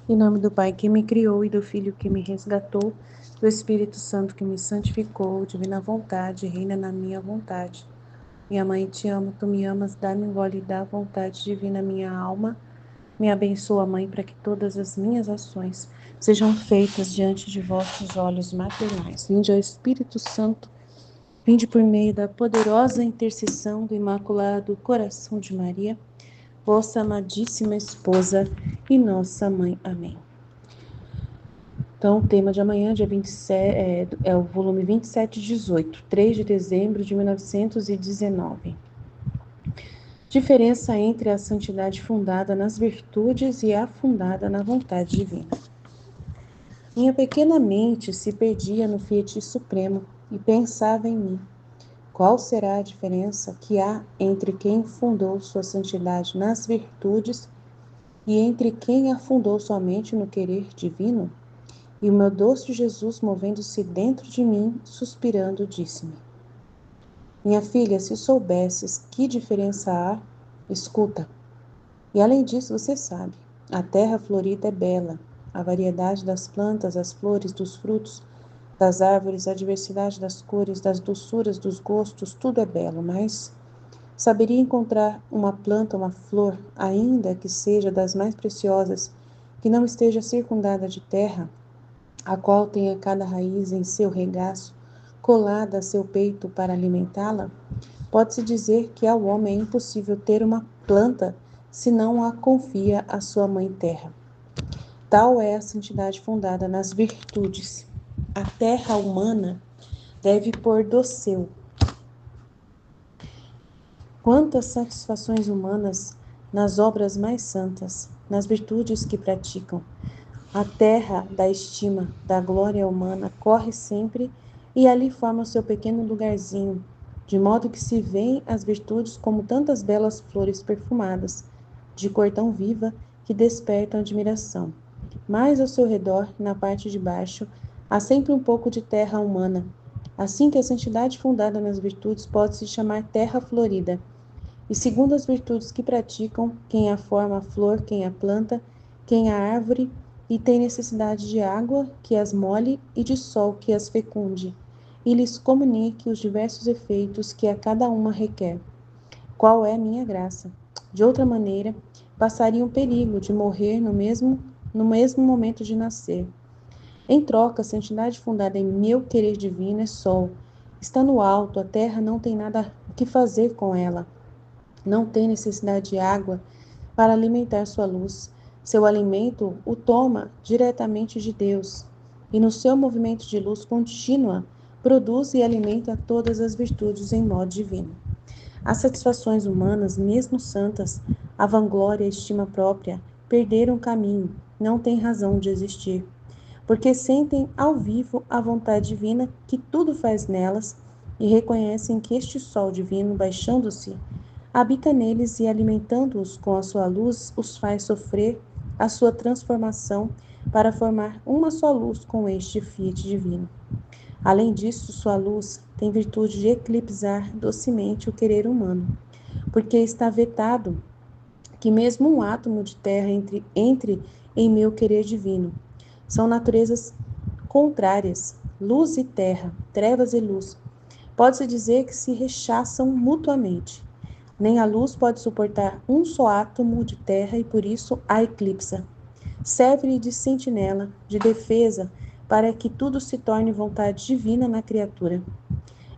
Em nome do Pai que me criou e do Filho que me resgatou, do Espírito Santo que me santificou, divina vontade, reina na minha vontade. Minha mãe, te amo, tu me amas, dá-me um gole da vontade divina minha alma. Me abençoa, Mãe, para que todas as minhas ações sejam feitas diante de vossos olhos maternais. Vinde ao Espírito Santo, vinde por meio da poderosa intercessão do Imaculado Coração de Maria, vossa amadíssima esposa e nossa mãe. Amém. Então, o tema de amanhã, dia 27, é o volume 2718, 3 de dezembro de 1919. Diferença entre a santidade fundada nas virtudes e a fundada na vontade divina. Minha pequena mente se perdia no Fiat Supremo e pensava em mim. Qual será a diferença que há entre quem fundou sua santidade nas virtudes e entre quem a fundou somente no querer divino? E o meu doce Jesus, movendo-se dentro de mim, suspirando, disse-me: Minha filha, se soubesses que diferença há, escuta. E além disso, você sabe, a terra florida é bela, a variedade das plantas, as flores, dos frutos, das árvores, a diversidade das cores, das doçuras, dos gostos, tudo é belo, mas saberia encontrar uma planta, uma flor, ainda que seja das mais preciosas, que não esteja circundada de terra, a qual tenha cada raiz em seu regaço, colada a seu peito para alimentá-la? Pode-se dizer que ao homem é impossível ter uma planta se não a confia à sua mãe terra. Tal é a santidade fundada nas virtudes. A terra humana deve pôr do seu. Quantas satisfações humanas nas obras mais santas, nas virtudes que praticam. A terra da estima, da glória humana, corre sempre e ali forma o seu pequeno lugarzinho, de modo que se veem as virtudes como tantas belas flores perfumadas, de cor tão viva que despertam admiração. Mas ao seu redor, na parte de baixo, há sempre um pouco de terra humana, assim que a santidade fundada nas virtudes pode se chamar terra florida. E segundo as virtudes que praticam, quem a forma a flor, quem a planta, quem a árvore, e tem necessidade de água que as molhe e de sol que as fecunde, e lhes comunique os diversos efeitos que a cada uma requer. Qual é a minha graça? De outra maneira, passaria um perigo de morrer no mesmo momento de nascer. Em troca, a santidade fundada em meu querer divino é sol. Está no alto, a terra não tem nada que fazer com ela. Não tem necessidade de água para alimentar sua luz. Seu alimento o toma diretamente de Deus, e no seu movimento de luz contínua, produz e alimenta todas as virtudes em modo divino. As satisfações humanas, mesmo santas, a vanglória e a estima própria, perderam o caminho, não têm razão de existir, porque sentem ao vivo a vontade divina que tudo faz nelas e reconhecem que este sol divino, baixando-se, habita neles e, alimentando-os com a sua luz, os faz sofrer a sua transformação para formar uma só luz com este Fiat divino. Além disso, sua luz tem virtude de eclipsar docemente o querer humano, porque está vetado que mesmo um átomo de terra entre em meu querer divino. São naturezas contrárias, luz e terra, trevas e luz. Pode-se dizer que se rechaçam mutuamente. Nem a luz pode suportar um só átomo de terra e por isso a eclipsa. Serve-lhe de sentinela, de defesa, para que tudo se torne vontade divina na criatura.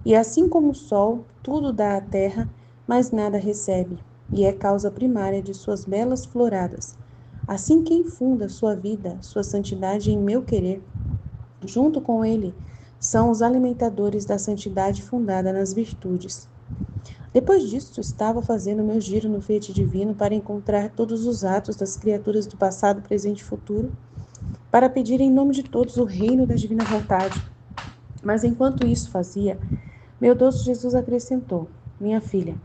E assim como o sol, tudo dá à terra, mas nada recebe, e é causa primária de suas belas floradas. Assim quem funda sua vida, sua santidade em meu querer, junto com ele, são os alimentadores da santidade fundada nas virtudes. Depois disso, estava fazendo meu giro no Fiat Divino para encontrar todos os atos das criaturas do passado, presente e futuro, para pedir em nome de todos o reino da divina vontade. Mas enquanto isso fazia, meu doce Jesus acrescentou: Minha filha,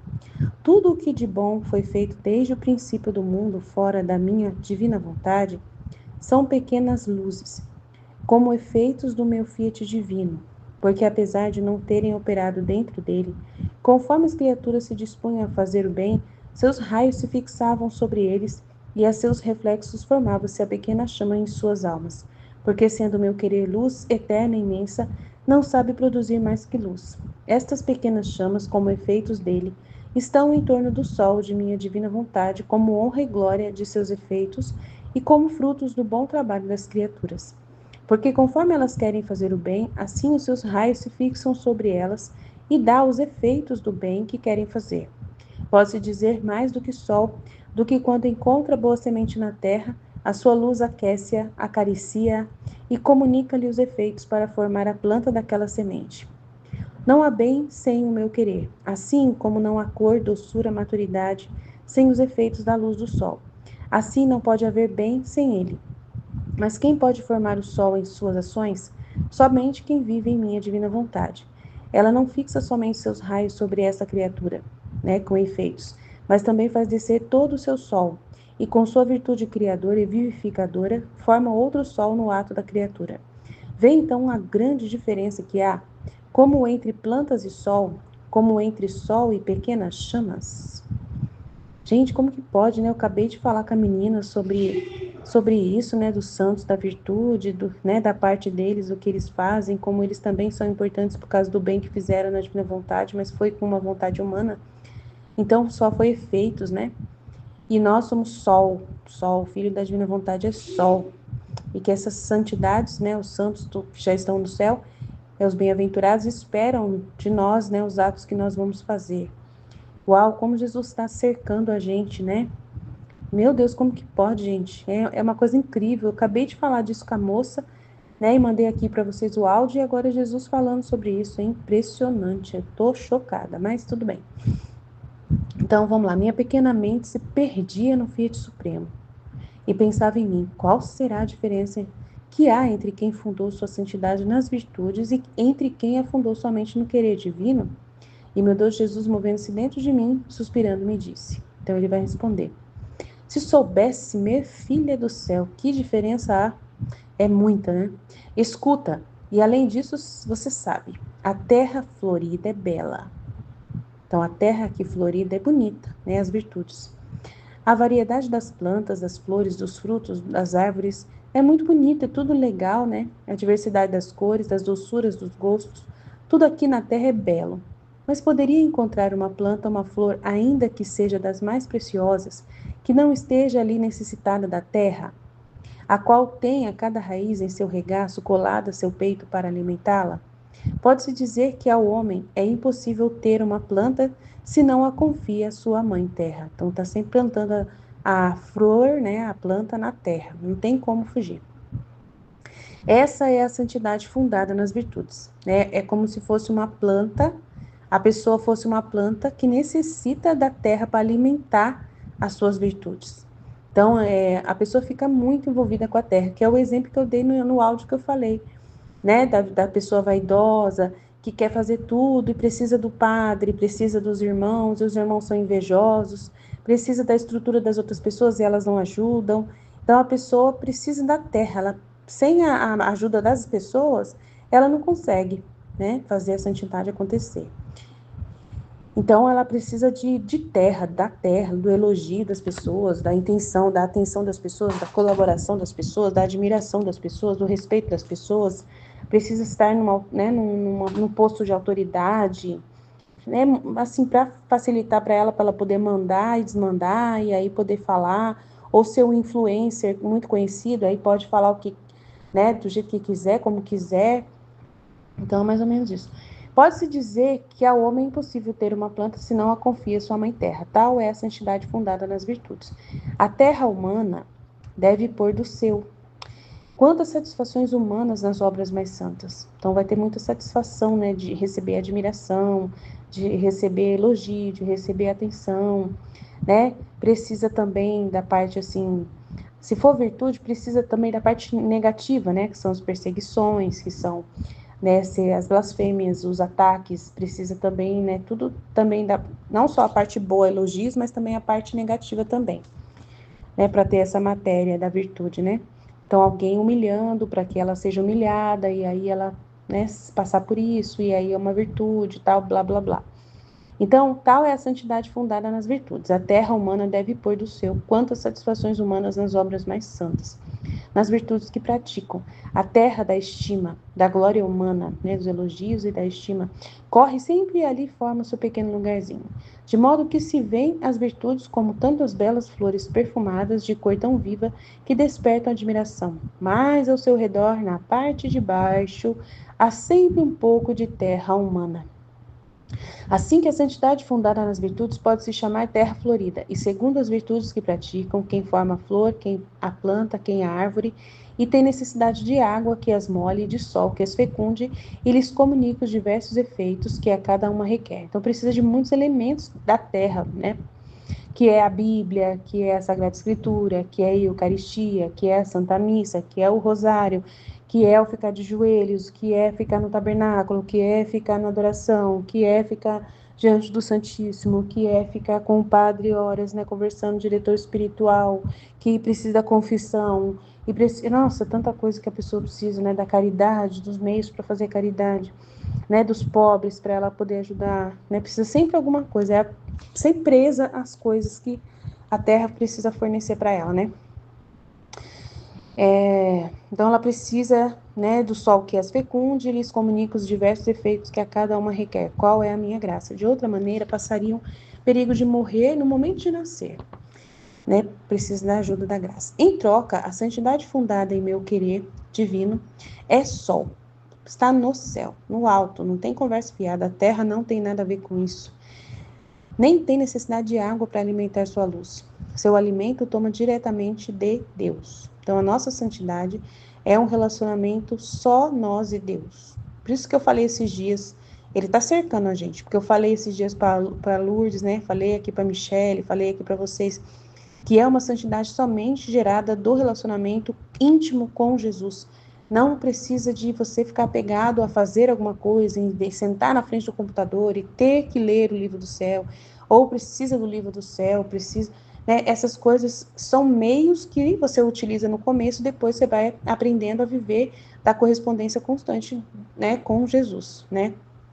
tudo o que de bom foi feito desde o princípio do mundo fora da minha divina vontade são pequenas luzes, como efeitos do meu Fiat divino, porque apesar de não terem operado dentro dele, conforme as criaturas se dispunham a fazer o bem, seus raios se fixavam sobre eles e a seus reflexos formava-se a pequena chama em suas almas, porque sendo meu querer luz eterna e imensa, não sabe produzir mais que luz. Estas pequenas chamas, como efeitos dele, estão em torno do sol de minha divina vontade, como honra e glória de seus efeitos e como frutos do bom trabalho das criaturas. Porque conforme elas querem fazer o bem, assim os seus raios se fixam sobre elas e dá os efeitos do bem que querem fazer. Pode-se dizer mais do que sol, do que quando encontra boa semente na terra, a sua luz aquece-a, acaricia-a e comunica-lhe os efeitos para formar a planta daquela semente. Não há bem sem o meu querer, assim como não há cor, doçura, maturidade sem os efeitos da luz do sol. Assim não pode haver bem sem ele. Mas quem pode formar o sol em suas ações? Somente quem vive em minha divina vontade. Ela não fixa somente seus raios sobre essa criatura, com efeitos, mas também faz descer todo o seu sol, e com sua virtude criadora e vivificadora, forma outro sol no ato da criatura. Vê então a grande diferença que há, como entre plantas e sol, como entre sol e pequenas chamas. Gente, como que pode, né? Eu acabei de falar com a menina sobre isso, né? Dos santos, da virtude, da parte deles, o que eles fazem, como eles também são importantes por causa do bem que fizeram na divina vontade, mas foi com uma vontade humana. Então, só foi efeitos, né? E nós somos sol, o filho da divina vontade é sol. E que essas santidades, né? Os santos que já estão no céu, os bem-aventurados esperam de nós, né? Os atos que nós vamos fazer. Uau, como Jesus está cercando a gente, né? Meu Deus, como que pode, gente? É uma coisa incrível. Eu acabei de falar disso com a moça, né? E mandei aqui para vocês o áudio e agora Jesus falando sobre isso. É impressionante. Eu tô chocada, mas tudo bem. Então, vamos lá. Minha pequena mente se perdia no Fiat Supremo e pensava em mim. Qual será a diferença que há entre quem fundou sua santidade nas virtudes e entre quem a fundou somente no querer divino? E meu Deus Jesus, movendo-se dentro de mim, suspirando, me disse. Então ele vai responder. Se soubesse, minha filha do céu, que diferença há? É muita, né? Escuta, e além disso, você sabe, a terra florida é bela. Então a terra aqui florida é bonita, né? As virtudes. A variedade das plantas, das flores, dos frutos, das árvores é muito bonita, é tudo legal, né? A diversidade das cores, das doçuras, dos gostos, tudo aqui na terra é belo. Mas poderia encontrar uma planta, uma flor, ainda que seja das mais preciosas, que não esteja ali necessitada da terra, a qual tenha cada raiz em seu regaço colada a seu peito para alimentá-la? Pode-se dizer que ao homem é impossível ter uma planta se não a confia à sua mãe terra. Então está sempre plantando a flor, né, a planta na terra. Não tem como fugir. Essa é a santidade fundada nas virtudes, né? É como se fosse uma planta, a pessoa fosse uma planta que necessita da terra para alimentar as suas virtudes. Então, a pessoa fica muito envolvida com a terra, que é o exemplo que eu dei no áudio que eu falei, né? Da pessoa vaidosa, que quer fazer tudo e precisa do padre, precisa dos irmãos, e os irmãos são invejosos, precisa da estrutura das outras pessoas e elas não ajudam. Então, a pessoa precisa da terra, sem a ajuda das pessoas, ela não consegue, né, fazer a santidade acontecer. Então, ela precisa de terra, da terra, do elogio das pessoas, da intenção, da atenção das pessoas, da colaboração das pessoas, da admiração das pessoas, do respeito das pessoas. Precisa estar num posto de autoridade, né, assim, para facilitar para ela poder mandar e desmandar, e aí poder falar, ou ser um influencer muito conhecido, aí pode falar o que, né, do jeito que quiser, como quiser. Então, é mais ou menos isso. Pode-se dizer que ao homem é impossível ter uma planta se não a confia sua mãe terra. Tal é a santidade fundada nas virtudes. A terra humana deve pôr do seu. Quantas satisfações humanas nas obras mais santas. Então vai ter muita satisfação, né, de receber admiração, de receber elogio, de receber atenção, né? Precisa também da parte assim, se for virtude, precisa também da parte negativa, né, que são as perseguições, que são, né, as blasfêmias, os ataques, precisa também, né, tudo também não só a parte boa, elogios, mas também a parte negativa também, né, para ter essa matéria da virtude, né? Então, alguém humilhando para que ela seja humilhada, e aí ela, né, passar por isso, e aí é uma virtude, tal, blá, blá, blá. Então, tal é a santidade fundada nas virtudes. A terra humana deve pôr do seu quanto às satisfações humanas nas obras mais santas, nas virtudes que praticam. A terra da estima, da glória humana, dos elogios e da estima, corre sempre e ali forma seu pequeno lugarzinho, de modo que se veem as virtudes como tantas belas flores perfumadas de cor tão viva que despertam admiração. Mas ao seu redor, na parte de baixo, há sempre um pouco de terra humana. Assim que a santidade fundada nas virtudes pode se chamar terra florida, e segundo as virtudes que praticam, quem forma a flor, quem a planta, quem a árvore, e tem necessidade de água que as molhe, de sol que as fecunde, e lhes comunica os diversos efeitos que a cada uma requer. Então precisa de muitos elementos da terra, que é a Bíblia, que é a Sagrada Escritura, que é a Eucaristia, que é a Santa Missa, que é o Rosário, que é o ficar de joelhos, que é ficar no tabernáculo, que é ficar na adoração, que é ficar diante do Santíssimo, que é ficar com o padre horas, conversando, diretor espiritual, que precisa da confissão, e precisa, nossa, tanta coisa que a pessoa precisa, da caridade, dos meios para fazer caridade, dos pobres, para ela poder ajudar, precisa sempre alguma coisa, é sempre presa às coisas que a terra precisa fornecer para ela, Então ela precisa, do sol que as fecunde e lhes comunica os diversos efeitos que a cada uma requer. Qual é a minha graça? De outra maneira, passariam perigo de morrer no momento de nascer, Precisa da ajuda da graça. Em troca, a santidade fundada em meu querer divino é sol. Está no céu, no alto, não tem conversa fiada. A terra não tem nada a ver com isso. Nem tem necessidade de água para alimentar sua luz. Seu alimento toma diretamente de Deus. Então, a nossa santidade é um relacionamento só nós e Deus. Por isso que eu falei esses dias, ele está cercando a gente, porque eu falei esses dias para Lourdes, falei aqui para Michele, falei aqui para vocês, que é uma santidade somente gerada do relacionamento íntimo com Jesus. Não precisa de você ficar apegado a fazer alguma coisa, de sentar na frente do computador e ter que ler o livro do céu, ou precisa do livro do céu, precisa... Essas coisas são meios que você utiliza no começo, depois você vai aprendendo a viver da correspondência constante, com Jesus,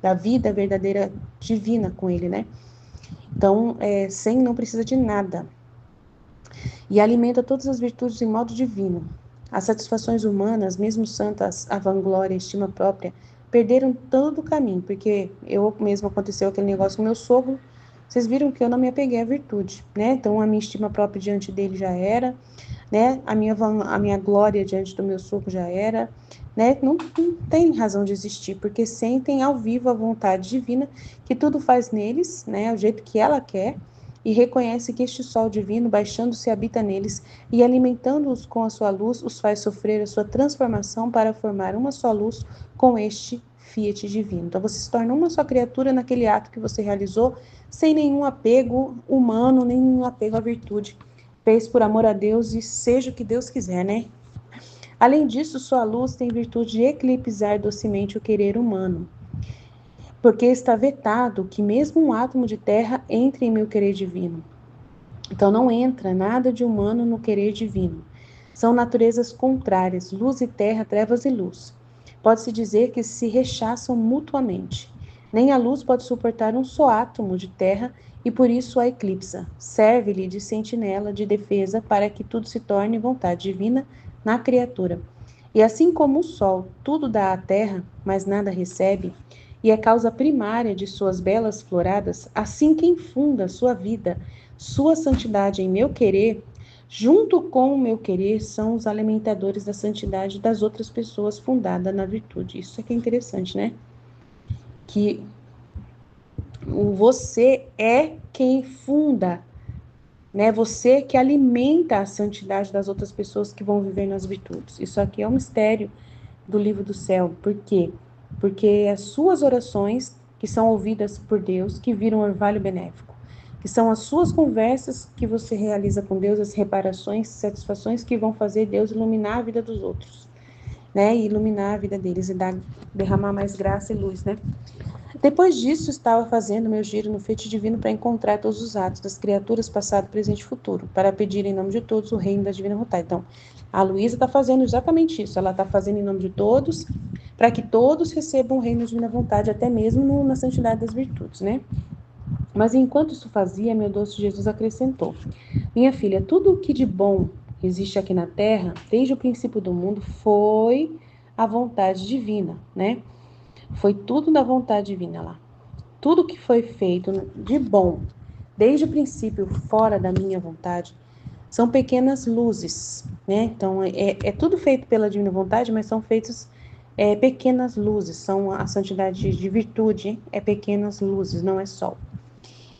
da vida verdadeira divina com ele, Então, sem não precisa de nada. E alimenta todas as virtudes em modo divino. As satisfações humanas, mesmo santas, a vanglória, a estima própria, perderam todo o caminho, porque eu mesmo aconteceu aquele negócio com meu sogro, vocês viram que eu não me apeguei à virtude, Então a minha estima própria diante dele já era, a minha glória diante do meu sogro já era, não tem razão de existir, porque sentem ao vivo a vontade divina, que tudo faz neles, o jeito que ela quer, e reconhece que este sol divino, baixando-se, habita neles e alimentando-os com a sua luz, os faz sofrer a sua transformação para formar uma só luz com este fiat divino. Então você se torna uma só criatura naquele ato que você realizou, sem nenhum apego humano, nenhum apego à virtude. Fez por amor a Deus e seja o que Deus quiser, Além disso, sua luz tem virtude de eclipsar docemente o querer humano, porque está vetado que mesmo um átomo de terra entre em meu querer divino. Então não entra nada de humano no querer divino. São naturezas contrárias, luz e terra, trevas e luz. Pode-se dizer que se rechaçam mutuamente. Nem a luz pode suportar um só átomo de terra e por isso a eclipsa. Serve-lhe de sentinela, de defesa, para que tudo se torne vontade divina na criatura. E assim como o sol tudo dá à terra, mas nada recebe, e é causa primária de suas belas floradas, assim quem funda sua vida, sua santidade em meu querer, junto com o meu querer, são os alimentadores da santidade das outras pessoas fundada na virtude. Isso aqui é interessante, Que você é quem funda, Você que alimenta a santidade das outras pessoas que vão viver nas virtudes. Isso aqui é um mistério do livro do céu. Por quê? Porque as suas orações, que são ouvidas por Deus, que viram orvalho benéfico, que são as suas conversas que você realiza com Deus, as reparações, satisfações que vão fazer Deus iluminar a vida dos outros, E iluminar a vida deles e derramar mais graça e luz, Depois disso, estava fazendo meu giro no feito divino para encontrar todos os atos das criaturas, passado, presente e futuro, para pedir em nome de todos o reino da divina vontade. Então, a Luísa está fazendo exatamente isso. Ela está fazendo em nome de todos, para que todos recebam o reino da divina vontade, até mesmo na santidade das virtudes, Mas enquanto isso fazia, meu doce Jesus acrescentou: minha filha, tudo o que de bom existe aqui na terra, desde o princípio do mundo, foi a vontade divina, né? Foi tudo da vontade divina lá. Tudo que foi feito de bom, desde o princípio, fora da minha vontade, são pequenas luzes, né? Então, é tudo feito pela divina vontade, mas são feitos pequenas luzes, são a santidade de virtude, pequenas luzes, não é sol.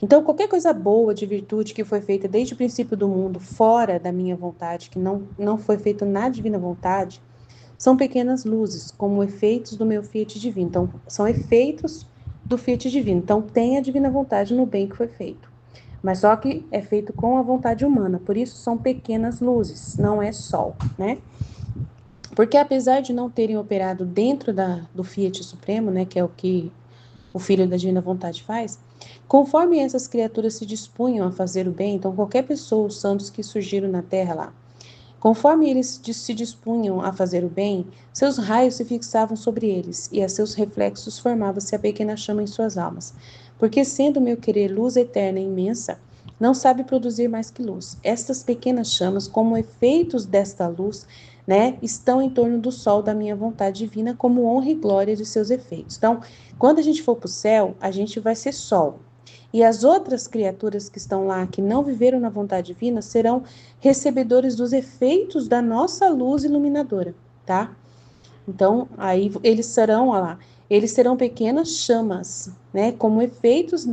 Então, qualquer coisa boa de virtude que foi feita desde o princípio do mundo, fora da minha vontade, que não foi feito na divina vontade, são pequenas luzes, como efeitos do meu fiat divino. Então, são efeitos do fiat divino. Então, tem a divina vontade no bem que foi feito. Mas só que é feito com a vontade humana. Por isso, são pequenas luzes, não é sol, né? Porque apesar de não terem operado dentro do fiat supremo, né, que é o que o Filho da Divina Vontade faz, conforme essas criaturas se dispunham a fazer o bem, então qualquer pessoa, os santos que surgiram na Terra lá, conforme eles se dispunham a fazer o bem, seus raios se fixavam sobre eles, e a seus reflexos formava-se a pequena chama em suas almas. Porque sendo meu querer luz eterna e imensa, não sabe produzir mais que luz. Estas pequenas chamas, como efeitos desta luz, né, estão em torno do sol da minha vontade divina, como honra e glória de seus efeitos. Então, quando a gente for para o céu, a gente vai ser sol. E as outras criaturas que estão lá, que não viveram na vontade divina, serão recebedores dos efeitos da nossa luz iluminadora, tá? Então, aí eles serão, olha lá, eles serão pequenas chamas, né, como efeitos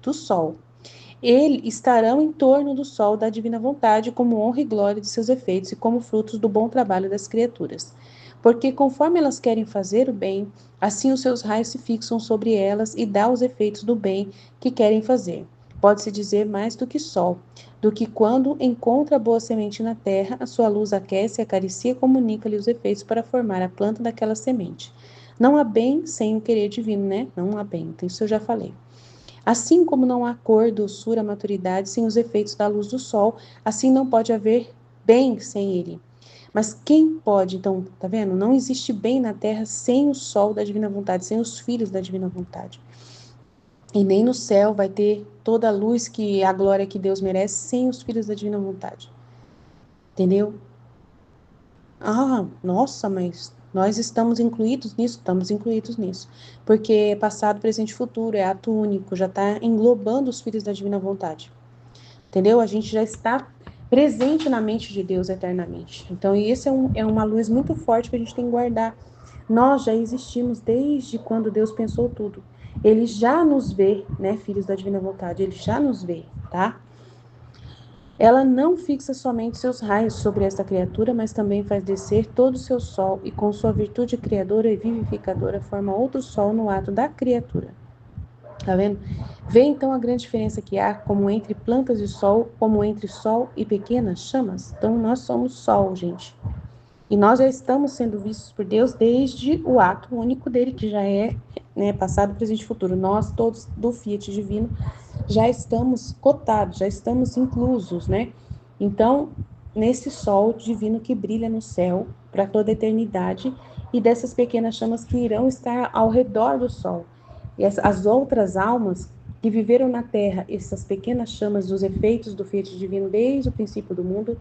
do sol. Eles estarão em torno do sol da divina vontade, como honra e glória de seus efeitos e como frutos do bom trabalho das criaturas. Porque conforme elas querem fazer o bem, assim os seus raios se fixam sobre elas e dá os efeitos do bem que querem fazer. Pode-se dizer mais do que sol, do que quando encontra boa semente na terra, a sua luz aquece, acaricia e comunica-lhe os efeitos para formar a planta daquela semente. Não há bem sem o querer divino, né? Não há bem, isso eu já falei. Assim como não há cor, doçura, maturidade sem os efeitos da luz do sol, assim não pode haver bem sem ele. Mas quem pode, então, tá vendo? Não existe bem na terra sem o sol da divina vontade, sem os filhos da divina vontade. E nem no céu vai ter toda a luz que a glória que Deus merece sem os filhos da divina vontade. Entendeu? Ah, nossa, mas nós estamos incluídos nisso? Estamos incluídos nisso. Porque é passado, presente e futuro, é ato único, já está englobando os filhos da divina vontade. Entendeu? A gente já está presente na mente de Deus eternamente. Então, isso é uma luz muito forte que a gente tem que guardar. Nós já existimos desde quando Deus pensou tudo. Ele já nos vê, né, filhos da divina vontade, ele já nos vê, tá? Ela não fixa somente seus raios sobre esta criatura, mas também faz descer todo o seu sol e com sua virtude criadora e vivificadora forma outro sol no ato da criatura. Tá vendo? Vê então a grande diferença que há, como entre plantas e sol, como entre sol e pequenas chamas? Então, nós somos sol, gente. E nós já estamos sendo vistos por Deus desde o ato único dele, que já é, né, passado, presente e futuro. Nós, todos do Fiat Divino, já estamos cotados, já estamos inclusos, né? Então, nesse sol divino que brilha no céu para toda a eternidade, e dessas pequenas chamas que irão estar ao redor do sol. E as outras almas que viveram na terra, essas pequenas chamas dos efeitos do Fiat Divino desde o princípio do mundo,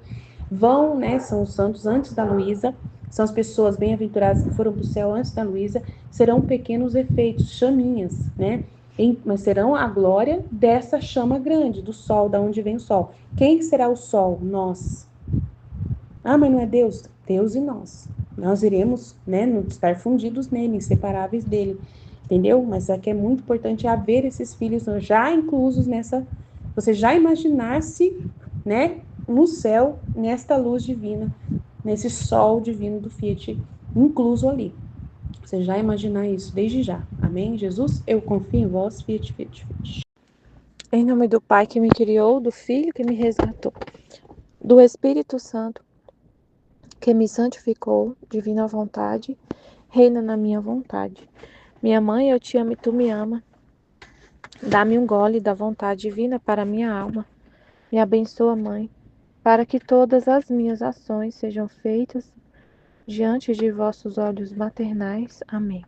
vão, né, são os santos antes da Luísa, são as pessoas bem-aventuradas que foram para o céu antes da Luísa, serão pequenos efeitos, chaminhas, né? Mas serão a glória dessa chama grande, do sol, da onde vem o sol. Quem será o sol? Nós. Ah, mas não é Deus? Deus e nós. Nós iremos, né, estar fundidos nele, inseparáveis dele, entendeu? Mas aqui é muito importante haver esses filhos já inclusos nessa, você já imaginar-se, né, no céu, nesta luz divina, nesse sol divino do Fiat, incluso ali. Você já imaginar isso desde já. Amém? Jesus, eu confio em vós, Fiat, Fiat, Fiat. Em nome do Pai que me criou, do Filho que me resgatou, do Espírito Santo que me santificou, divina vontade, reina na minha vontade. Minha mãe, eu te amo e tu me ama. Dá-me um gole da vontade divina para minha alma. Me abençoa, Mãe, para que todas as minhas ações sejam feitas diante de vossos olhos maternais. Amém.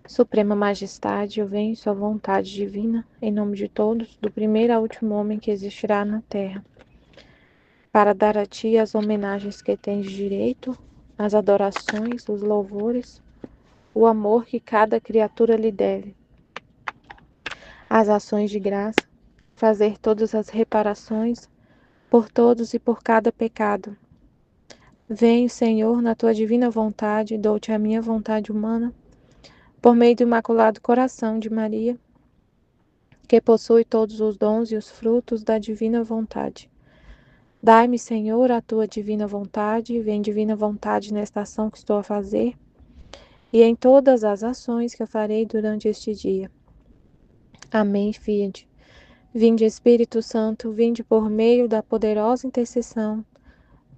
Suprema Majestade, eu venho em sua vontade divina, em nome de todos, do primeiro ao último homem que existirá na terra, para dar a ti as homenagens que tens direito, as adorações, os louvores, o amor que cada criatura lhe deve, as ações de graça, fazer todas as reparações por todos e por cada pecado. Venho, Senhor, na tua divina vontade, dou-te a minha vontade humana, por meio do Imaculado Coração de Maria, que possui todos os dons e os frutos da divina vontade. Dai-me, Senhor, a tua divina vontade, vem divina vontade nesta ação que estou a fazer e em todas as ações que eu farei durante este dia. Amém, Fiat. Vinde, Espírito Santo, vinde por meio da poderosa intercessão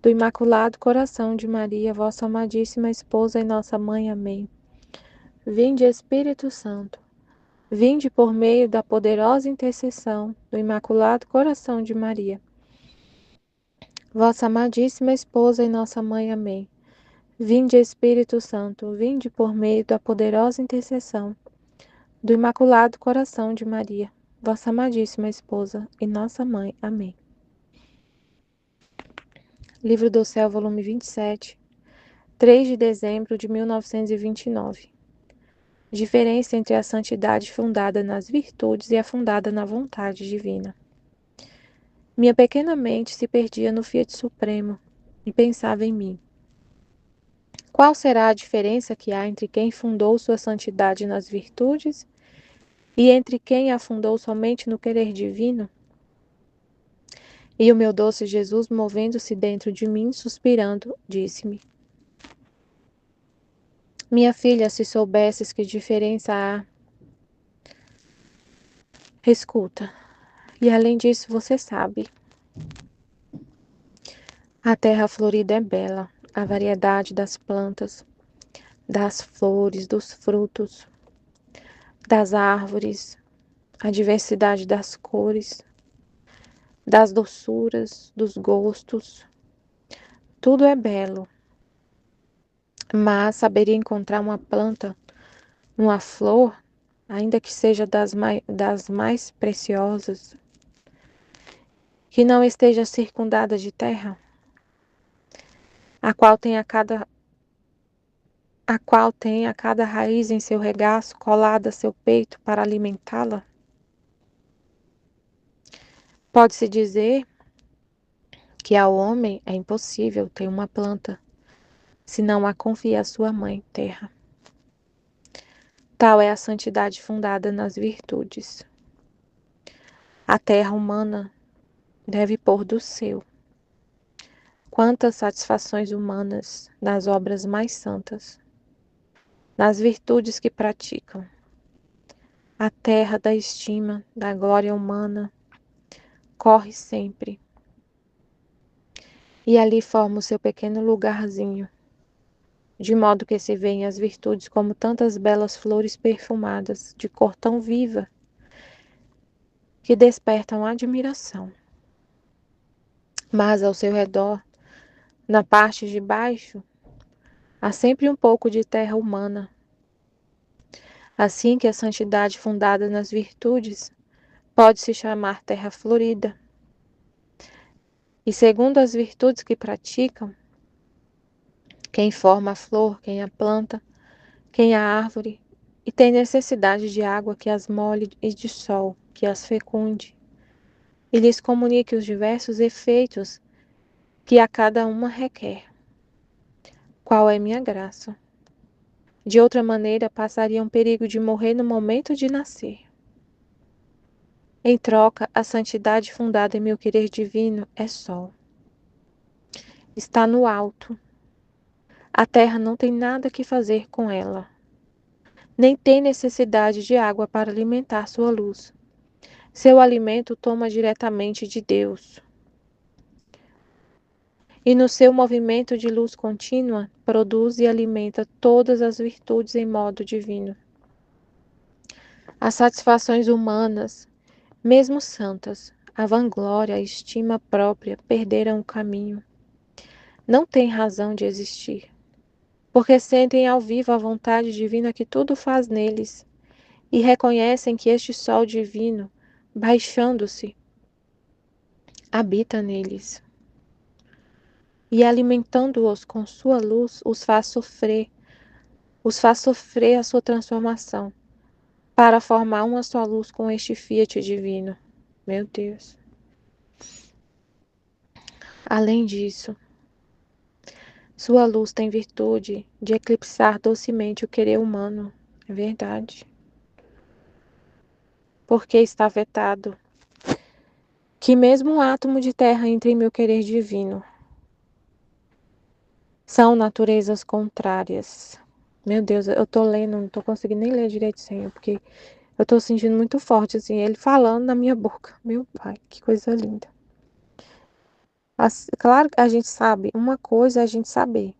do Imaculado Coração de Maria, vossa amadíssima esposa e nossa mãe. Amém. Vinde, Espírito Santo, vinde por meio da poderosa intercessão do Imaculado Coração de Maria, vossa amadíssima esposa e nossa mãe. Amém. Vinde, Espírito Santo, vinde por meio da poderosa intercessão do Imaculado Coração de Maria, vossa amadíssima esposa e nossa mãe. Amém. Livro do Céu, volume 27, 3 de dezembro de 1929. Diferença entre a santidade fundada nas virtudes e a fundada na vontade divina. Minha pequena mente se perdia no Fiat Supremo e pensava em mim. Qual será a diferença que há entre quem fundou sua santidade nas virtudes e entre quem a fundou somente no querer divino? E o meu doce Jesus, movendo-se dentro de mim, suspirando, disse-me: Minha filha, se soubesses que diferença há, escuta. E além disso, você sabe. A terra florida é bela, a variedade das plantas, das flores, dos frutos, das árvores, a diversidade das cores, das doçuras, dos gostos. Tudo é belo, mas saberia encontrar uma planta, uma flor, ainda que seja das mais preciosas, que não esteja circundada de terra, a qual tem a cada raiz em seu regaço colada a seu peito para alimentá-la? Pode-se dizer que ao homem é impossível ter uma planta, se não a confia à sua mãe, terra. Tal é a santidade fundada nas virtudes. A terra humana deve pôr do seu. Quantas satisfações humanas nas obras mais santas, nas virtudes que praticam. A terra da estima, da glória humana, corre sempre. E ali forma o seu pequeno lugarzinho, de modo que se veem as virtudes como tantas belas flores perfumadas, de cor tão viva, que despertam admiração. Mas ao seu redor, na parte de baixo, há sempre um pouco de terra humana. Assim que a santidade fundada nas virtudes pode se chamar terra florida. E segundo as virtudes que praticam, quem forma a flor, quem a planta, quem a árvore, e tem necessidade de água que as molhe e de sol que as fecunde, e lhes comunique os diversos efeitos que a cada uma requer. Qual é minha graça? De outra maneira, passariam perigo de morrer no momento de nascer. Em troca, a santidade fundada em meu querer divino é sol. Está no alto. A terra não tem nada que fazer com ela. Nem tem necessidade de água para alimentar sua luz. Seu alimento toma diretamente de Deus. E no seu movimento de luz contínua, produz e alimenta todas as virtudes em modo divino. As satisfações humanas, mesmo santas, a vanglória, a estima própria, perderam o caminho. Não têm razão de existir. porque sentem ao vivo a vontade divina que tudo faz neles, e reconhecem que este sol divino, baixando-se, habita neles, e alimentando-os com sua luz, os faz sofrer a sua transformação, para formar uma só luz com este Fiat divino. Meu Deus. Além disso, sua luz tem virtude de eclipsar docemente o querer humano. É verdade. Porque está vetado que mesmo um átomo de terra entre em meu querer divino. São naturezas contrárias. Meu Deus, eu tô lendo, não tô conseguindo nem ler direitinho, porque eu tô sentindo muito forte, assim, ele falando na minha boca. Meu pai, que coisa linda. Claro que a gente sabe, uma coisa é a gente saber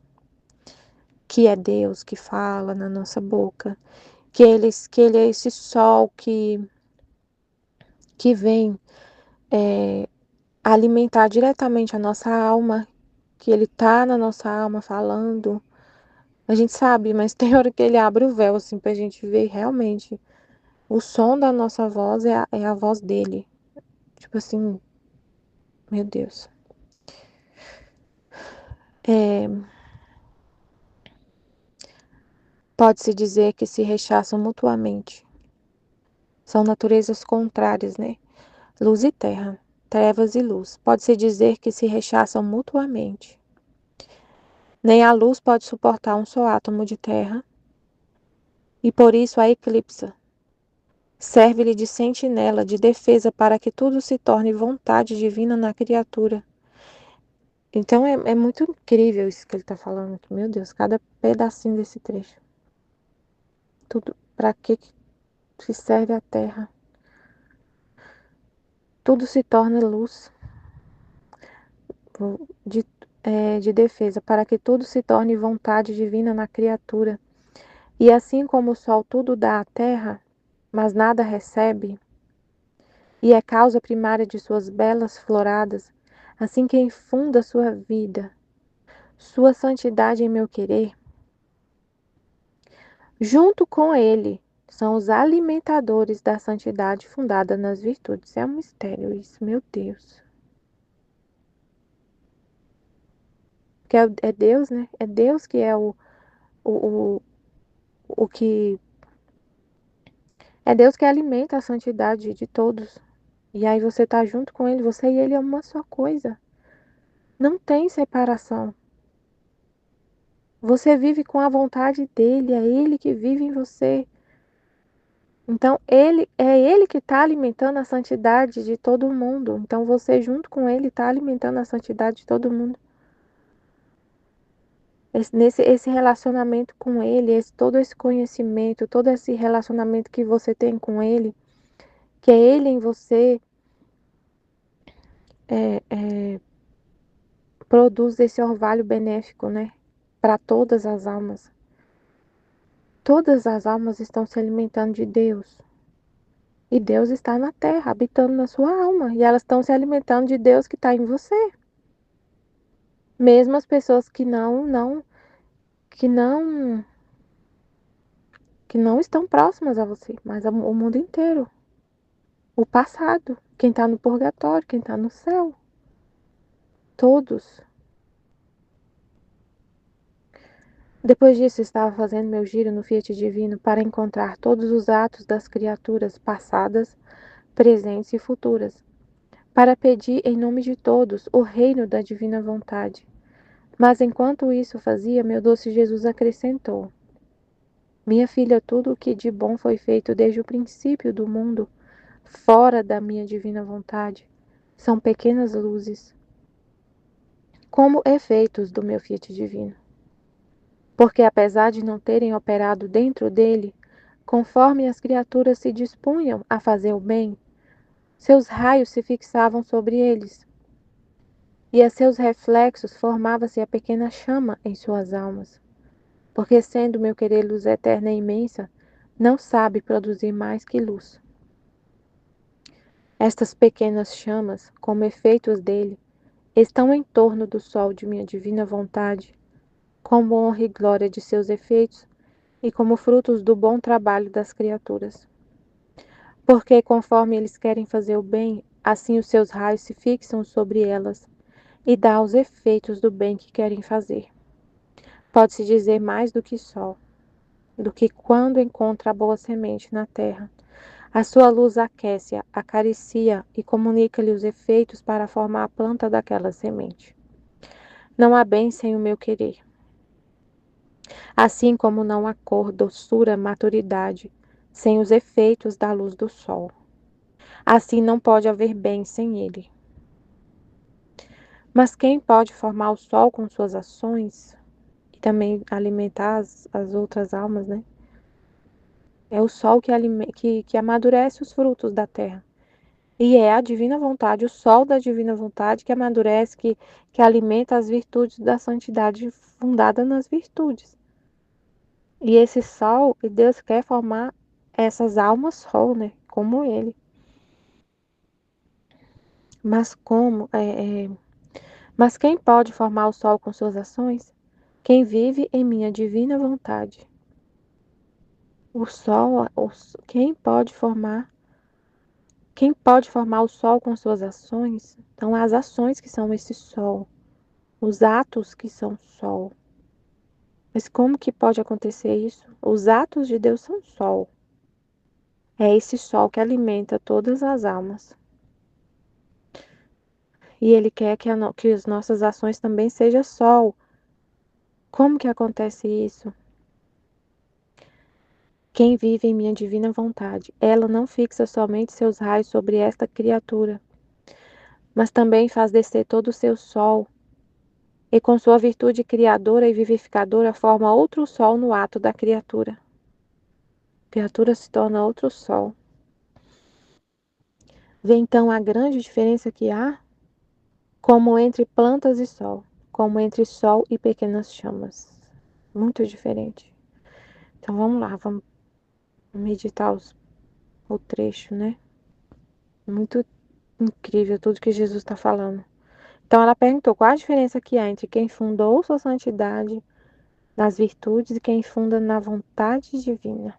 que é Deus que fala na nossa boca, que ele é esse sol que vem alimentar diretamente a nossa alma, que ele tá na nossa alma falando. A gente sabe, mas tem hora que ele abre o véu, assim, pra gente ver realmente. O som da nossa voz é a voz dele. Tipo assim, meu Deus. É, pode-se dizer que se rechaçam mutuamente. São naturezas contrárias, né? Luz e terra, trevas e luz. Pode-se dizer que se rechaçam mutuamente. Nem a luz pode suportar um só átomo de terra, e por isso a eclipsa. Serve-lhe de sentinela, de defesa para que tudo se torne vontade divina na criatura. Então é muito incrível isso que ele está falando aqui. Meu Deus, cada pedacinho desse trecho. Tudo, para que se serve a terra? Tudo se torna luz de, de defesa, para que tudo se torne vontade divina na criatura. E assim como o sol tudo dá à terra, mas nada recebe, e é causa primária de suas belas floradas, assim que infunda sua vida, sua santidade em meu querer, junto com ele são os alimentadores da santidade fundada nas virtudes. É um mistério isso, meu Deus. Que é Deus, né? É Deus que é o, o, o que. É Deus que alimenta a santidade de todos. E aí você tá junto com ele, você e ele é uma só coisa. Não tem separação. Você vive com a vontade dele, é ele que vive em você. Então, ele que está alimentando a santidade de todo mundo. Então, você junto com ele está alimentando a santidade de todo mundo. Esse relacionamento com ele, todo esse conhecimento, todo esse relacionamento que você tem com ele, que é ele em você, é, é, produz esse orvalho benéfico, né? Para todas as almas. Todas as almas estão se alimentando de Deus. E Deus está na terra, habitando na sua alma. E elas estão se alimentando de Deus que está em você. Mesmo as pessoas que não, que não estão próximas a você, mas o mundo inteiro. O passado, quem está no purgatório, quem está no céu. Todos. Depois disso, estava fazendo meu giro no Fiat Divino para encontrar todos os atos das criaturas passadas, presentes e futuras, para pedir em nome de todos o reino da divina vontade. Mas enquanto isso fazia, meu doce Jesus acrescentou: Minha filha, tudo o que de bom foi feito desde o princípio do mundo, fora da minha divina vontade, são pequenas luzes, como efeitos do meu Fiat divino. Porque apesar de não terem operado dentro dele, conforme as criaturas se dispunham a fazer o bem, seus raios se fixavam sobre eles, e a seus reflexos formava-se a pequena chama em suas almas. Porque sendo meu querer luz eterna e imensa, não sabe produzir mais que luz. Estas pequenas chamas, como efeitos dele, estão em torno do sol de minha divina vontade, como honra e glória de seus efeitos e como frutos do bom trabalho das criaturas. Porque conforme eles querem fazer o bem, assim os seus raios se fixam sobre elas e dá os efeitos do bem que querem fazer. Pode-se dizer mais do que sol, do que quando encontra a boa semente na terra. A sua luz aquece-a, acaricia e comunica-lhe os efeitos para formar a planta daquela semente. Não há bem sem o meu querer. Assim como não há cor, doçura, maturidade, sem os efeitos da luz do sol. Assim não pode haver bem sem ele. Mas quem pode formar o sol com suas ações e também alimentar as outras almas, né? É o sol que amadurece os frutos da terra. E é a divina vontade, o sol da divina vontade que amadurece, que alimenta as virtudes da santidade fundada nas virtudes. E esse sol, e Deus quer formar essas almas sol, né? Como ele. Mas como? Mas quem pode formar o sol com suas ações? Quem vive em minha divina vontade. O sol, quem pode formar o sol com suas ações? Então, as ações que são esse sol, os atos que são sol. Mas como que pode acontecer isso? Os atos de Deus são sol. É esse sol que alimenta todas as almas. E Ele quer que as nossas ações também sejam sol. Como que acontece isso? Quem vive em minha divina vontade, ela não fixa somente seus raios sobre esta criatura, mas também faz descer todo o seu sol, e com sua virtude criadora e vivificadora forma outro sol no ato da criatura. A criatura se torna outro sol. Vê então a grande diferença que há, como entre plantas e sol, como entre sol e pequenas chamas. Muito diferente. Então vamos lá, vamos meditar o trecho, né? Muito incrível tudo que Jesus está falando. Então ela perguntou qual a diferença que há entre quem fundou sua santidade nas virtudes e quem funda na vontade divina.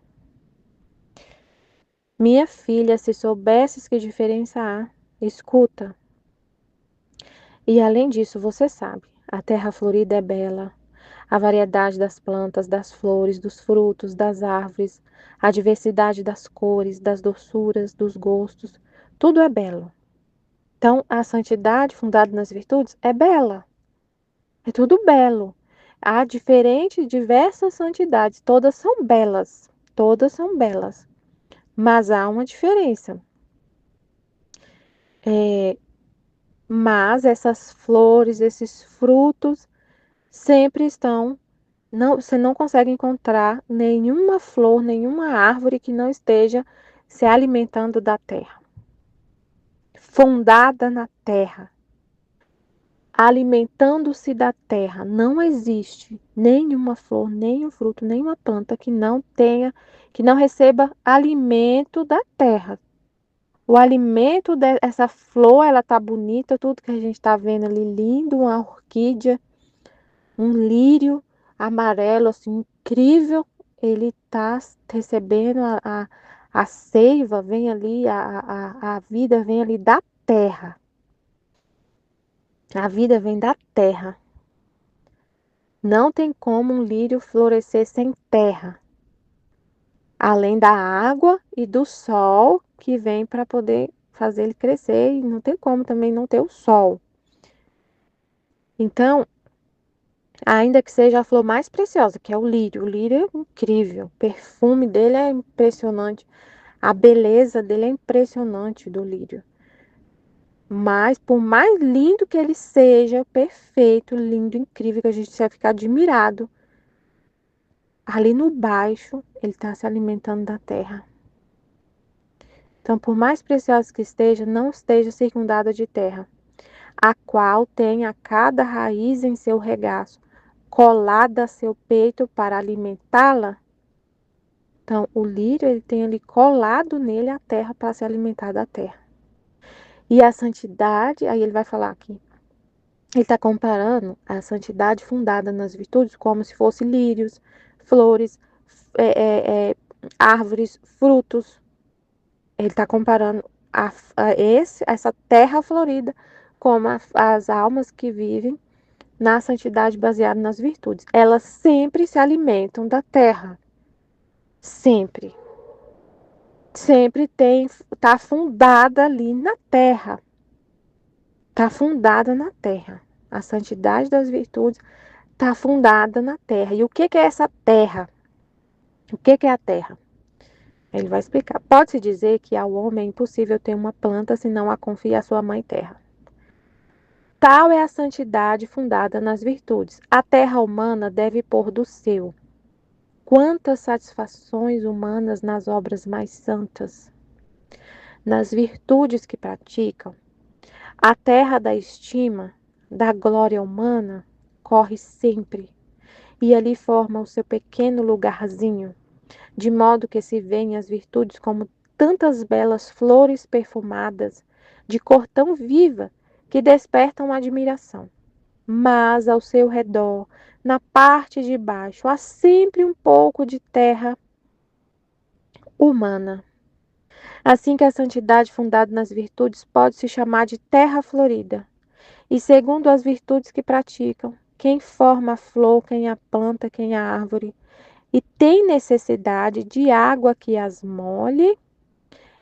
Minha filha, se soubesses que diferença há, escuta. E além disso, você sabe, a terra florida é bela, a variedade das plantas, das flores, dos frutos, das árvores, a diversidade das cores, das doçuras, dos gostos, tudo é belo. Então, a santidade fundada nas virtudes é bela. É tudo belo. Há diversas santidades, todas são belas, mas há uma diferença. Mas essas flores, esses frutos, sempre estão. Não, você não consegue encontrar nenhuma flor, nenhuma árvore que não esteja se alimentando da terra, fundada na terra, alimentando-se da terra. Não existe nenhuma flor, nenhum fruto, nenhuma planta que não tenha, que não receba alimento da terra. O alimento dessa flor, ela tá bonita, tudo que a gente está vendo ali lindo, uma orquídea, um lírio amarelo assim incrível, ele tá recebendo a seiva, vem ali, a vida vem ali da terra. A vida vem da terra. Não tem como um lírio florescer sem terra, além da água e do sol que vem para poder fazer ele crescer, e não tem como também não ter o sol. Então, ainda que seja a flor mais preciosa, que é o lírio é incrível, o perfume dele é impressionante, a beleza dele é impressionante do lírio. Mas por mais lindo que ele seja, perfeito, lindo, incrível, que a gente vai ficar admirado, ali no baixo, ele está se alimentando da terra. Então, por mais preciosa que esteja, não esteja circundada de terra, a qual tem a cada raiz em seu regaço, colada a seu peito para alimentá-la. Então, o lírio, ele tem ali colado nele a terra para se alimentar da terra. E a santidade, aí ele vai falar aqui, Ele está comparando a santidade fundada nas virtudes como se fosse lírios, flores, árvores, frutos. Ele está comparando essa terra florida como as almas que vivem na santidade baseada nas virtudes. Elas sempre se alimentam da terra. Sempre. Sempre está fundada ali na terra. Está fundada na terra. A santidade das virtudes está fundada na terra. E o que é essa terra? O que é a terra? Ele vai explicar. Pode-se dizer que ao homem é impossível ter uma planta se não a confia à sua mãe terra. Tal é a santidade fundada nas virtudes. A terra humana deve pôr do seu. Quantas satisfações humanas nas obras mais santas, nas virtudes que praticam. A terra da estima, da glória humana, corre sempre, e ali forma o seu pequeno lugarzinho, de modo que se veem as virtudes como tantas belas flores perfumadas, de cor tão viva, que despertam admiração. Mas ao seu redor, na parte de baixo, há sempre um pouco de terra humana. Assim que a santidade fundada nas virtudes pode se chamar de terra florida. E segundo as virtudes que praticam, quem forma a flor, quem a planta, quem a árvore, e tem necessidade de água que as molhe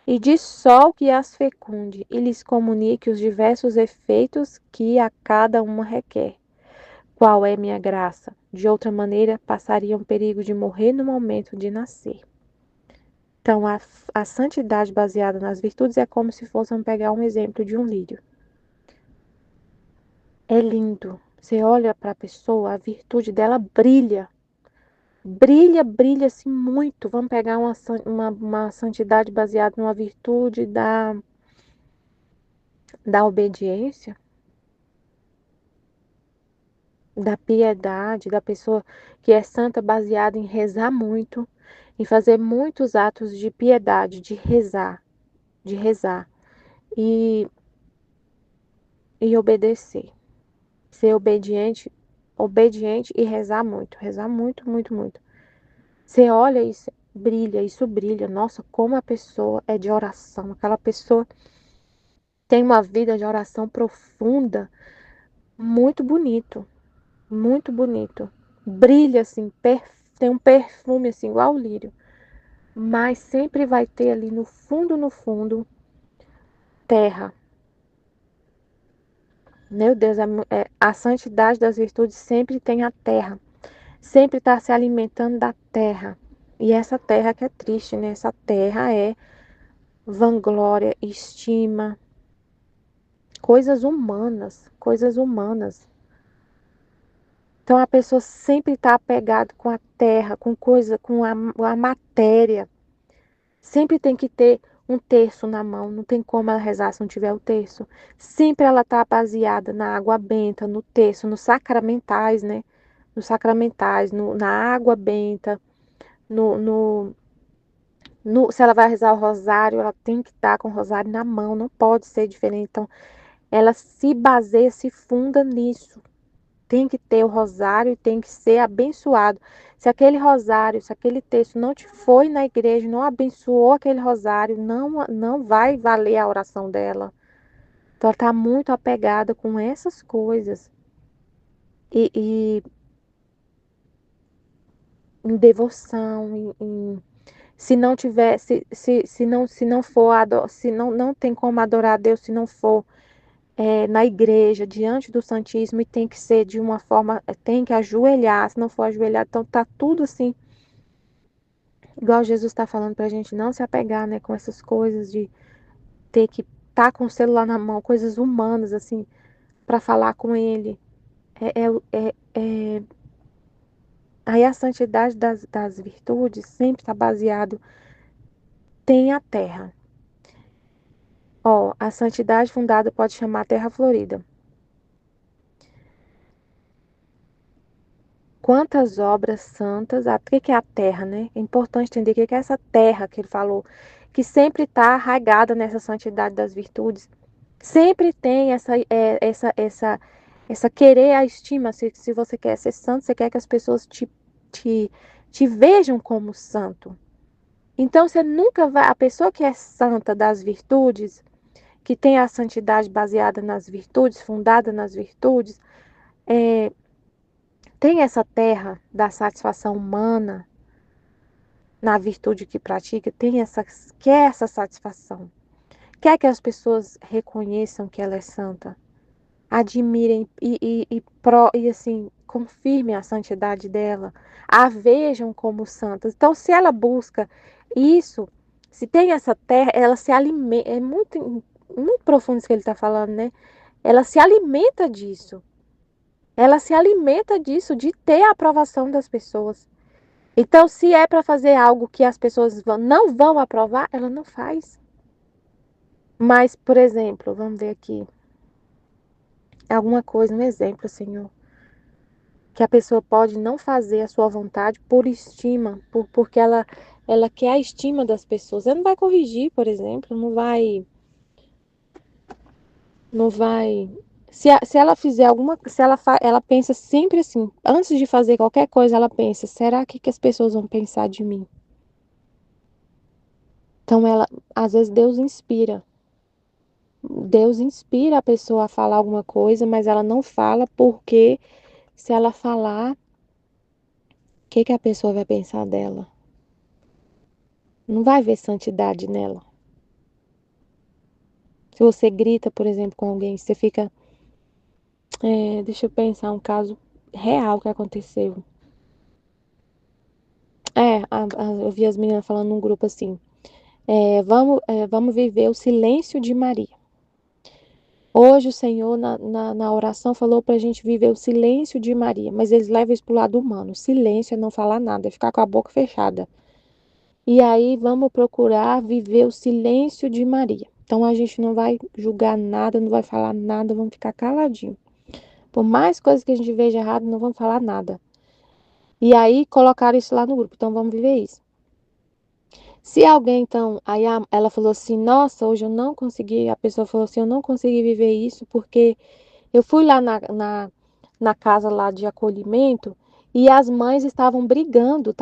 e de sol que as fecunde e lhes comunique os diversos efeitos que a cada uma requer. Qual é minha graça? De outra maneira, passariam perigo de morrer no momento de nascer. Então, a santidade baseada nas virtudes é como se fossem pegar um exemplo de um lírio. É lindo. Você olha para a pessoa, a virtude dela brilha. Brilha, brilha assim muito. Vamos pegar uma santidade baseada numa virtude da obediência, da piedade, da pessoa que é santa baseada em rezar muito, em fazer muitos atos de piedade, de rezar e, e obedecer. Ser obediente, obediente e rezar muito, muito, muito. Você olha e isso brilha. Nossa, como a pessoa é de oração. Aquela pessoa tem uma vida de oração profunda, muito bonito, muito bonito. Brilha assim, tem um perfume assim, igual o lírio. Mas sempre vai ter ali no fundo, terra. Meu Deus, a santidade das virtudes sempre tem a terra. Sempre está se alimentando da terra. E essa terra que é triste, né? Essa terra é vanglória, estima, coisas humanas, coisas humanas. Então a pessoa sempre está apegada com a terra, com coisa, com a matéria. Sempre tem que ter um terço na mão, não tem como ela rezar se não tiver o terço. Sempre ela está baseada na água benta, no terço, nos sacramentais, né? Nos sacramentais, na água benta, no, no, se ela vai rezar o rosário, ela tem que estar com o rosário na mão, não pode ser diferente. Então, ela se baseia, se funda nisso. Tem que ter o rosário, tem que ser abençoado. Se aquele rosário, se aquele texto não te foi na igreja, não abençoou aquele rosário, não vai valer a oração dela. Então, ela está muito apegada com essas coisas. E em devoção, se não tiver, se não for, se não tem como adorar a Deus, se não for na igreja, diante do Santíssimo, e tem que ser de uma forma, tem que ajoelhar, se não for ajoelhar, então tá tudo assim, igual Jesus está falando pra gente não se apegar, né, com essas coisas de ter que estar com o celular na mão, coisas humanas, assim, para falar com ele. É, é, é, é... Aí a santidade das virtudes sempre está baseado tem a terra. Ó, a santidade fundada pode chamar terra florida. Quantas obras santas, o que é a terra, né? É importante entender o que é essa terra que ele falou, que sempre está arraigada nessa santidade das virtudes. Sempre tem Essa querer a estima, se você quer ser santo, você quer que as pessoas te, te vejam como santo. Então você nunca vai. A pessoa que é santa das virtudes, que tem a santidade baseada nas virtudes, fundada nas virtudes, é, tem essa terra da satisfação humana na virtude que pratica, quer essa satisfação. Quer que as pessoas reconheçam que ela é santa, admirem e assim, confirmem a santidade dela, a vejam como santa. Então, se ela busca isso, se tem essa terra, ela se alimenta, é muito profundo isso que ele está falando, né? Ela se alimenta disso. Ela se alimenta disso, de ter a aprovação das pessoas. Então, se é para fazer algo que as pessoas não vão aprovar, ela não faz. Mas, por exemplo, vamos ver aqui, alguma coisa, um exemplo, Senhor, que a pessoa pode não fazer a sua vontade por estima, porque ela quer a estima das pessoas. Ela não vai corrigir, por exemplo, não vai. Se ela fizer alguma, se ela, ela pensa sempre assim, antes de fazer qualquer coisa, ela pensa, será que as pessoas vão pensar de mim? Então ela, às vezes Deus inspira a pessoa a falar alguma coisa, mas ela não fala porque se ela falar, o que a pessoa vai pensar dela? Não vai ver santidade nela. Se você grita, por exemplo, com alguém, você fica. Deixa eu pensar um caso real que aconteceu. Eu vi as meninas falando num grupo assim. Vamos viver o silêncio de Maria. Hoje o Senhor, na oração, falou para a gente viver o silêncio de Maria, mas eles levam isso para o lado humano. Silêncio é não falar nada, é ficar com a boca fechada. E aí vamos procurar viver o silêncio de Maria. Então a gente não vai julgar nada, não vai falar nada, vamos ficar caladinho. Por mais coisas que a gente veja errado, não vamos falar nada. E aí colocaram isso lá no grupo. Então vamos viver isso. Se alguém, então, ela falou assim, nossa, hoje eu não consegui, a pessoa falou assim, eu não consegui viver isso porque eu fui lá na casa lá de acolhimento e as mães estavam brigando,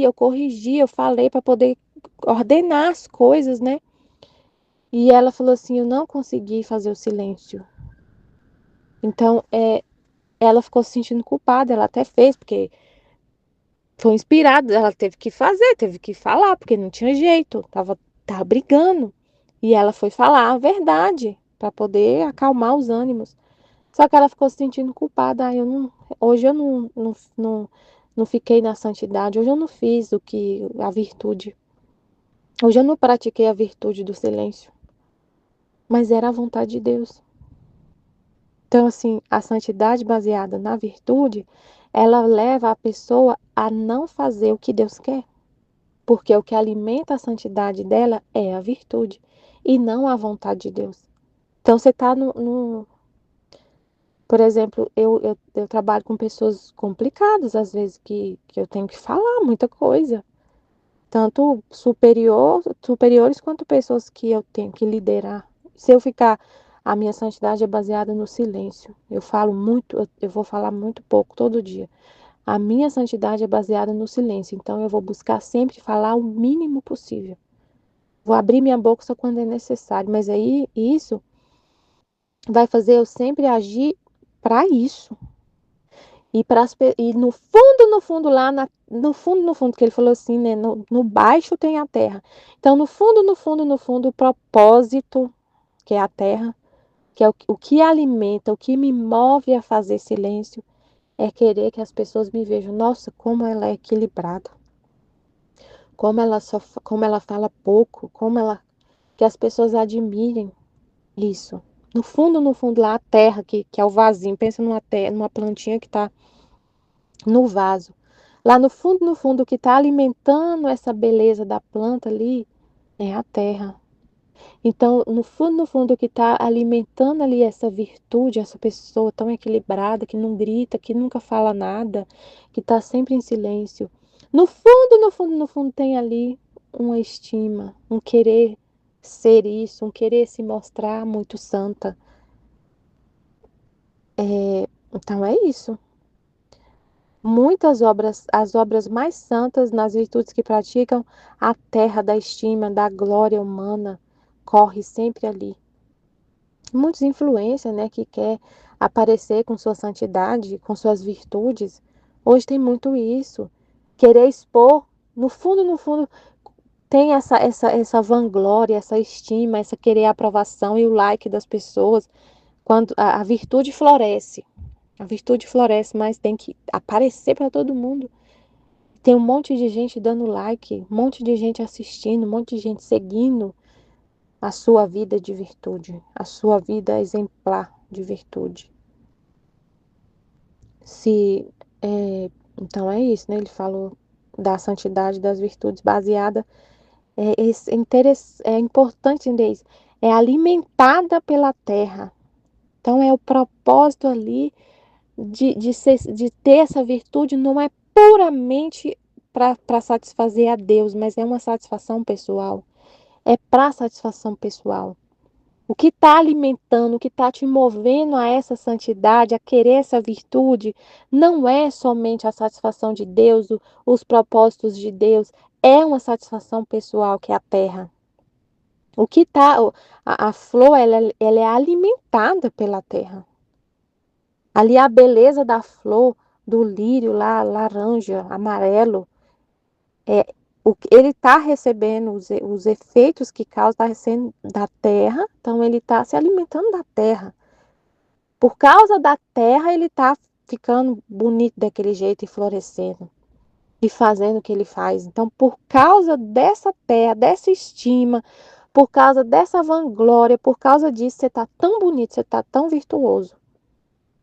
eu corrigi, eu falei para poder ordenar as coisas, né? E ela falou assim, eu não consegui fazer o silêncio. Então, ela ficou se sentindo culpada, ela até fez, porque foi inspirada, ela teve que fazer, teve que falar, porque não tinha jeito, tava brigando. E ela foi falar a verdade, para poder acalmar os ânimos. Só que ela ficou se sentindo culpada. Hoje eu não fiquei na santidade, hoje eu não fiz a virtude. Hoje eu não pratiquei a virtude do silêncio, mas era a vontade de Deus. Então, assim, a santidade baseada na virtude, ela leva a pessoa a não fazer o que Deus quer. Porque o que alimenta a santidade dela é a virtude e não a vontade de Deus. Então, você está Por exemplo, eu trabalho com pessoas complicadas, às vezes, que eu tenho que falar muita coisa. Tanto superiores quanto pessoas que eu tenho que liderar. Se eu ficar. A minha santidade é baseada no silêncio. Eu falo muito, eu vou falar muito pouco todo dia. A minha santidade é baseada no silêncio. Então eu vou buscar sempre falar o mínimo possível. Vou abrir minha boca só quando é necessário. Mas aí isso vai fazer eu sempre agir para isso. E no fundo, lá, no fundo, que ele falou assim, né? No baixo tem a terra. Então, no fundo, o propósito, que é a terra, que é o que alimenta, o que me move a fazer silêncio, é querer que as pessoas me vejam. Nossa, como ela é equilibrada. Como ela fala pouco, que as pessoas admirem isso. No fundo, lá a terra, que é o vasinho. Pensa numa plantinha que está no vaso. Lá no fundo, o que está alimentando essa beleza da planta ali é a terra. Então, no fundo, o que está alimentando ali essa virtude, essa pessoa tão equilibrada, que não grita, que nunca fala nada, que está sempre em silêncio. No fundo, tem ali uma estima, um querer ser isso, um querer se mostrar muito santa. Então é isso. Muitas obras, as obras mais santas nas virtudes que praticam, a terra da estima, da glória humana, corre sempre ali. Muitos influencers, né, que quer aparecer com sua santidade, com suas virtudes, hoje tem muito isso. Querer expor, no fundo, tem essa vanglória, essa estima, essa querer a aprovação e o like das pessoas. Quando a virtude floresce, a virtude floresce, mas tem que aparecer para todo mundo. Tem um monte de gente dando like, um monte de gente assistindo, um monte de gente seguindo a sua vida de virtude, a sua vida exemplar de virtude. Se então é isso, né? Ele falou da santidade das virtudes baseada é importante entender isso. É alimentada pela terra. Então é o propósito ali de ter essa virtude não é puramente para satisfazer a Deus, mas é uma satisfação pessoal. É para satisfação pessoal. O que está alimentando, o que está te movendo a essa santidade, a querer essa virtude, não é somente a satisfação de Deus, os propósitos de Deus, é uma satisfação pessoal que é a terra. O que está, a flor, ela é alimentada pela terra. Ali a beleza da flor, do lírio lá, laranja, amarelo, é, ele está recebendo os efeitos que causa, está recebendo da terra, então ele está se alimentando da terra. Por causa da terra, ele está ficando bonito daquele jeito e florescendo e fazendo o que ele faz. Então, por causa dessa terra, dessa estima, por causa dessa vanglória, por causa disso, você está tão bonito, você está tão virtuoso.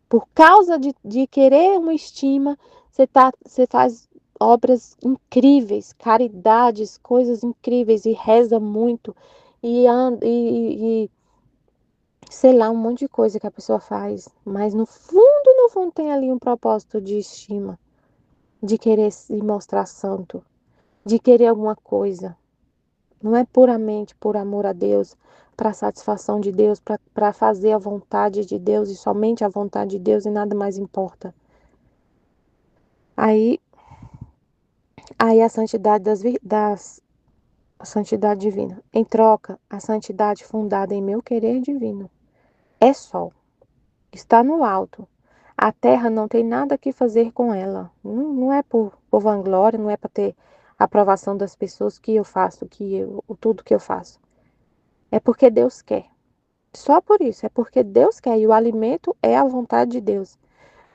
Por causa de querer uma estima, você faz obras incríveis, caridades, coisas incríveis e reza muito e sei lá, um monte de coisa que a pessoa faz, mas no fundo tem ali um propósito de estima, de querer se mostrar santo, de querer alguma coisa. Não é puramente por amor a Deus, para satisfação de Deus, para fazer a vontade de Deus e somente a vontade de Deus e nada mais importa. Aí, aí a santidade a santidade divina. Em troca, a santidade fundada em meu querer divino é sol. Está no alto. A terra não tem nada que fazer com ela. Não é por vanglória, não é para ter a aprovação das pessoas que eu faço, tudo que eu faço. É porque Deus quer. Só por isso, é porque Deus quer. E o alimento é a vontade de Deus.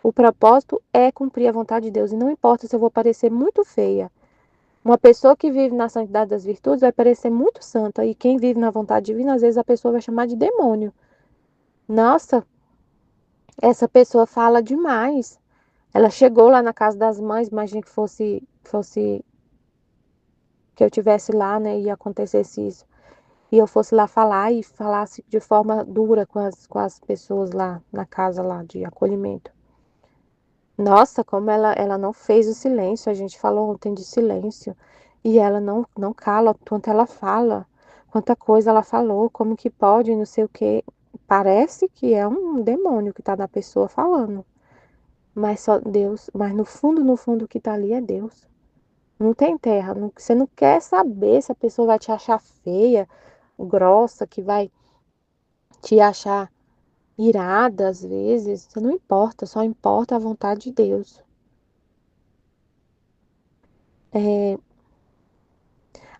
O propósito é cumprir a vontade de Deus. E não importa se eu vou parecer muito feia. Uma pessoa que vive na santidade das virtudes vai parecer muito santa. E quem vive na vontade divina, às vezes a pessoa vai chamar de demônio. Nossa, essa pessoa fala demais. Ela chegou lá na casa das mães, imagina que fosse que eu tivesse lá, né, e acontecesse isso. E eu fosse lá falar e falasse de forma dura com as pessoas lá na casa lá de acolhimento. Nossa, como ela não fez o silêncio, a gente falou ontem de silêncio, e ela não cala quanto ela fala, quanta coisa ela falou, como que pode, não sei o quê. Parece que é um demônio que está na pessoa falando. Mas só Deus, mas no fundo, o que está ali é Deus. Não tem terra. Você não quer saber se a pessoa vai te achar feia, grossa, que vai te achar irada às vezes. Você não importa, só importa a vontade de Deus. É,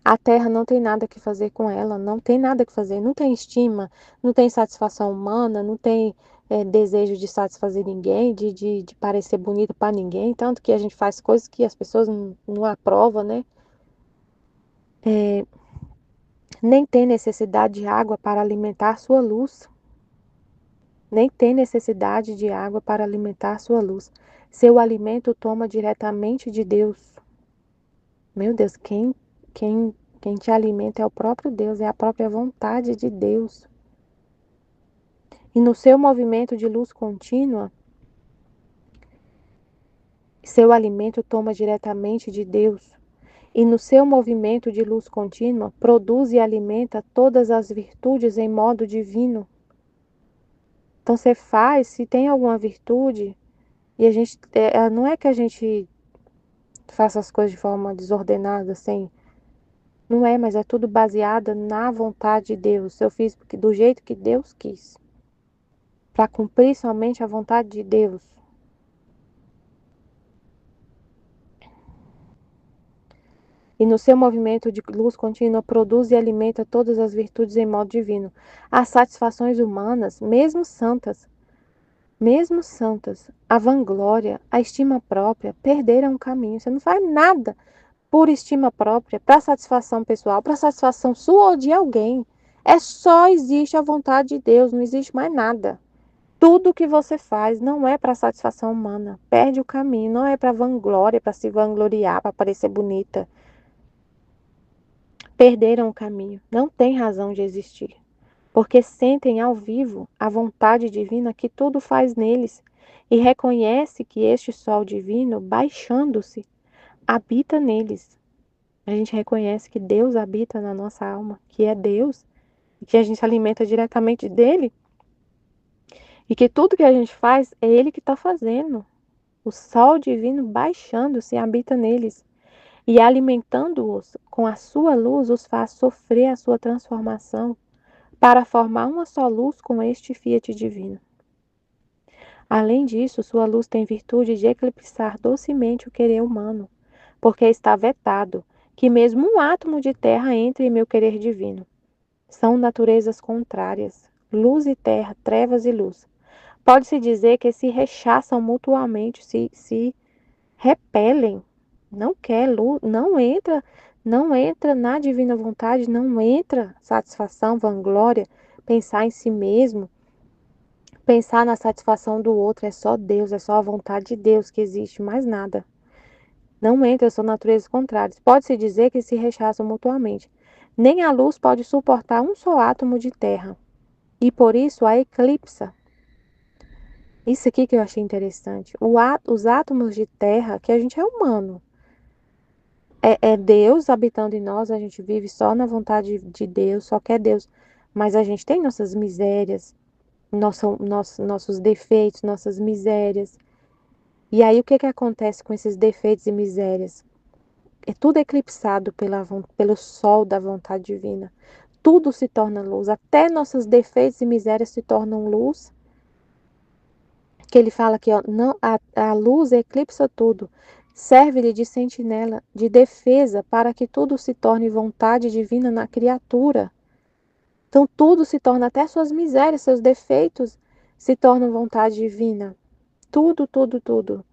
a terra não tem nada que fazer com ela, não tem nada que fazer, não tem estima, não tem satisfação humana, não tem desejo de satisfazer ninguém, de parecer bonita para ninguém, tanto que a gente faz coisas que as pessoas não aprovam, né? É, nem tem necessidade de água para alimentar sua luz, nem tem necessidade de água para alimentar sua luz. Seu alimento toma diretamente de Deus. Meu Deus, quem te alimenta é o próprio Deus, é a própria vontade de Deus. E no seu movimento de luz contínua, seu alimento toma diretamente de Deus. e no seu movimento de luz contínua produz e alimenta todas as virtudes em modo divino. Então você faz, se tem alguma virtude, e a gente, não é que a gente faça as coisas de forma desordenada, sem, não é, mas é tudo baseado na vontade de Deus. Eu fiz do jeito que Deus quis, para cumprir somente a vontade de Deus. E no seu movimento de luz contínua produz e alimenta todas as virtudes em modo divino. As satisfações humanas, mesmo santas, a vanglória, a estima própria, perderam o caminho. Você não faz nada por estima própria, para satisfação pessoal, para satisfação sua ou de alguém. É só existe a vontade de Deus, não existe mais nada. Tudo que você faz não é para satisfação humana. Perde o caminho, não é para vanglória, para se vangloriar, para parecer bonita. Perderam o caminho, não tem razão de existir, porque sentem ao vivo a vontade divina que tudo faz neles e reconhece que este sol divino, baixando-se, habita neles. A gente reconhece que Deus habita na nossa alma, que é Deus, e que a gente se alimenta diretamente dele, e que tudo que a gente faz é ele que está fazendo. O sol divino baixando-se habita neles e alimentando-os com a sua luz os faz sofrer a sua transformação para formar uma só luz com este fiat divino. Além disso, sua luz tem virtude de eclipsar docemente o querer humano, porque está vetado que mesmo um átomo de terra entre em meu querer divino. São naturezas contrárias, luz e terra, trevas e luz. Pode-se dizer que se rechaçam mutuamente, se repelem. Não quer luz, não entra na divina vontade, não entra satisfação, vanglória, pensar em si mesmo, pensar na satisfação do outro. É só Deus, é só a vontade de Deus que existe, mais nada. Não entra, são naturezas contrárias. Pode-se dizer que se rechaçam mutuamente. Nem a luz pode suportar um só átomo de terra, e por isso a eclipsa. Isso aqui que eu achei interessante. Os átomos de terra, que a gente é humano, é Deus habitando em nós, a gente vive só na vontade de Deus, só quer Deus. Mas a gente tem nossas misérias, nossos defeitos, nossas misérias. E aí o que que acontece com esses defeitos e misérias? É tudo eclipsado pelo sol da vontade divina. Tudo se torna luz, até nossos defeitos e misérias se tornam luz. Que ele fala que ó, não, a luz eclipsa tudo, serve-lhe de sentinela, de defesa, para que tudo se torne vontade divina na criatura. Então tudo se torna, até suas misérias, seus defeitos, se tornam vontade divina. Tudo, tudo, tudo.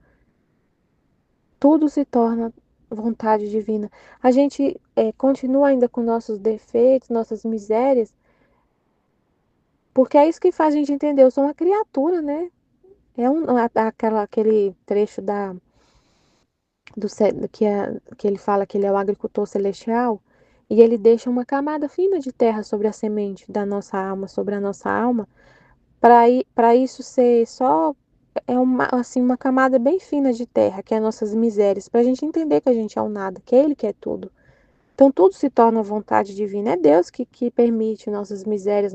Tudo se torna vontade divina. A gente continua ainda com nossos defeitos, nossas misérias, porque é isso que faz a gente entender. Eu sou uma criatura, né? Aquele trecho que ele fala que ele é o agricultor celestial, e ele deixa uma camada fina de terra sobre a semente da nossa alma, sobre a nossa alma, para isso ser só assim, uma camada bem fina de terra, que é nossas misérias, para a gente entender que a gente é o nada, que é Ele que é tudo. Então tudo se torna vontade divina. É Deus que permite nossas misérias,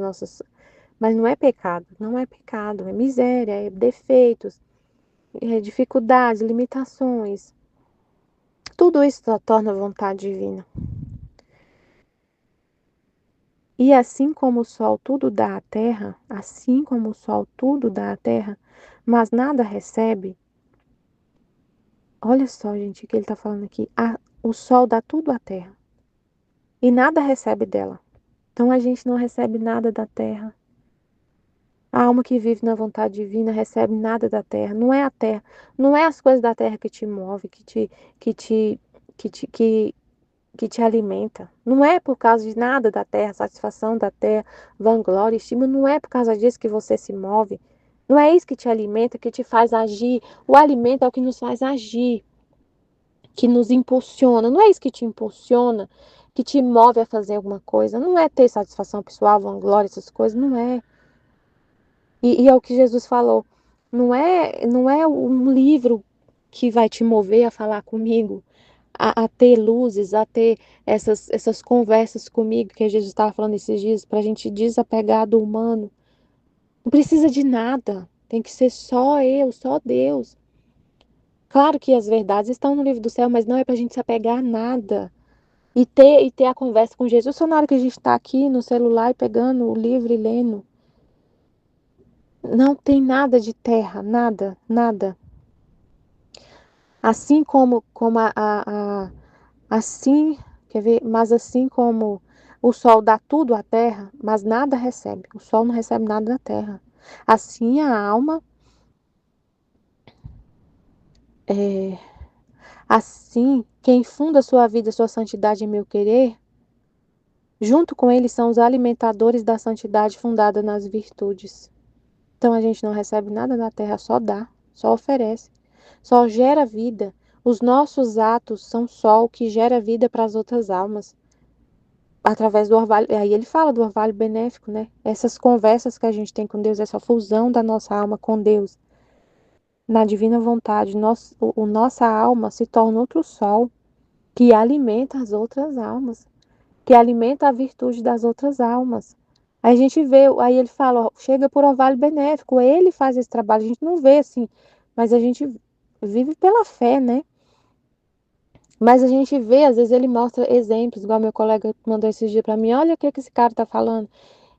mas não é pecado, não é pecado, é miséria, é defeitos, é dificuldades, limitações. Tudo isso torna vontade divina. E assim como o sol tudo dá à terra, assim como o sol tudo dá à terra, mas nada recebe. Olha só, gente, o que ele está falando aqui. O sol dá tudo à terra e nada recebe dela. Então a gente não recebe nada da terra. A alma que vive na vontade divina recebe nada da terra. Não é a terra, não é as coisas da terra que te move, que te, que te, que te alimenta. Não é por causa de nada da terra, satisfação da terra, vanglória, estima. Não é por causa disso que você se move. Não é isso que te alimenta, que te faz agir. O alimento é o que nos faz agir, que nos impulsiona. Não é isso que te impulsiona, que te move a fazer alguma coisa. Não é ter satisfação pessoal, vanglória, essas coisas. Não é. E é o que Jesus falou. Não é um livro que vai te mover a falar comigo. a ter luzes, a ter essas conversas comigo, que Jesus estava falando esses dias, para a gente desapegar do humano. Não precisa de nada. Tem que ser só eu, só Deus. Claro que as verdades estão no livro do céu, mas não é para a gente se apegar a nada. E ter a conversa com Jesus só na hora que a gente está aqui no celular e pegando o livro e lendo. Não tem nada de terra, nada, nada. Assim como assim, quer ver? Mas assim como o sol dá tudo à terra, mas nada recebe. O sol não recebe nada da terra. Assim a alma, é, assim quem funda sua vida, sua santidade em meu querer, junto com eles são os alimentadores da santidade fundada nas virtudes. Então a gente não recebe nada da terra, só dá, só oferece, só gera vida. Os nossos atos são só o que gera vida para as outras almas. Através do orvalho, aí ele fala do orvalho benéfico, né? Essas conversas que a gente tem com Deus, essa fusão da nossa alma com Deus, na divina vontade, nossa alma se torna outro sol que alimenta as outras almas, que alimenta a virtude das outras almas. Aí a gente vê, aí ele fala, ó, chega por orvalho benéfico, ele faz esse trabalho, a gente não vê assim, mas a gente vive pela fé, né? Mas a gente vê, às vezes ele mostra exemplos, igual meu colega mandou esses dias para mim, olha o que esse cara tá falando.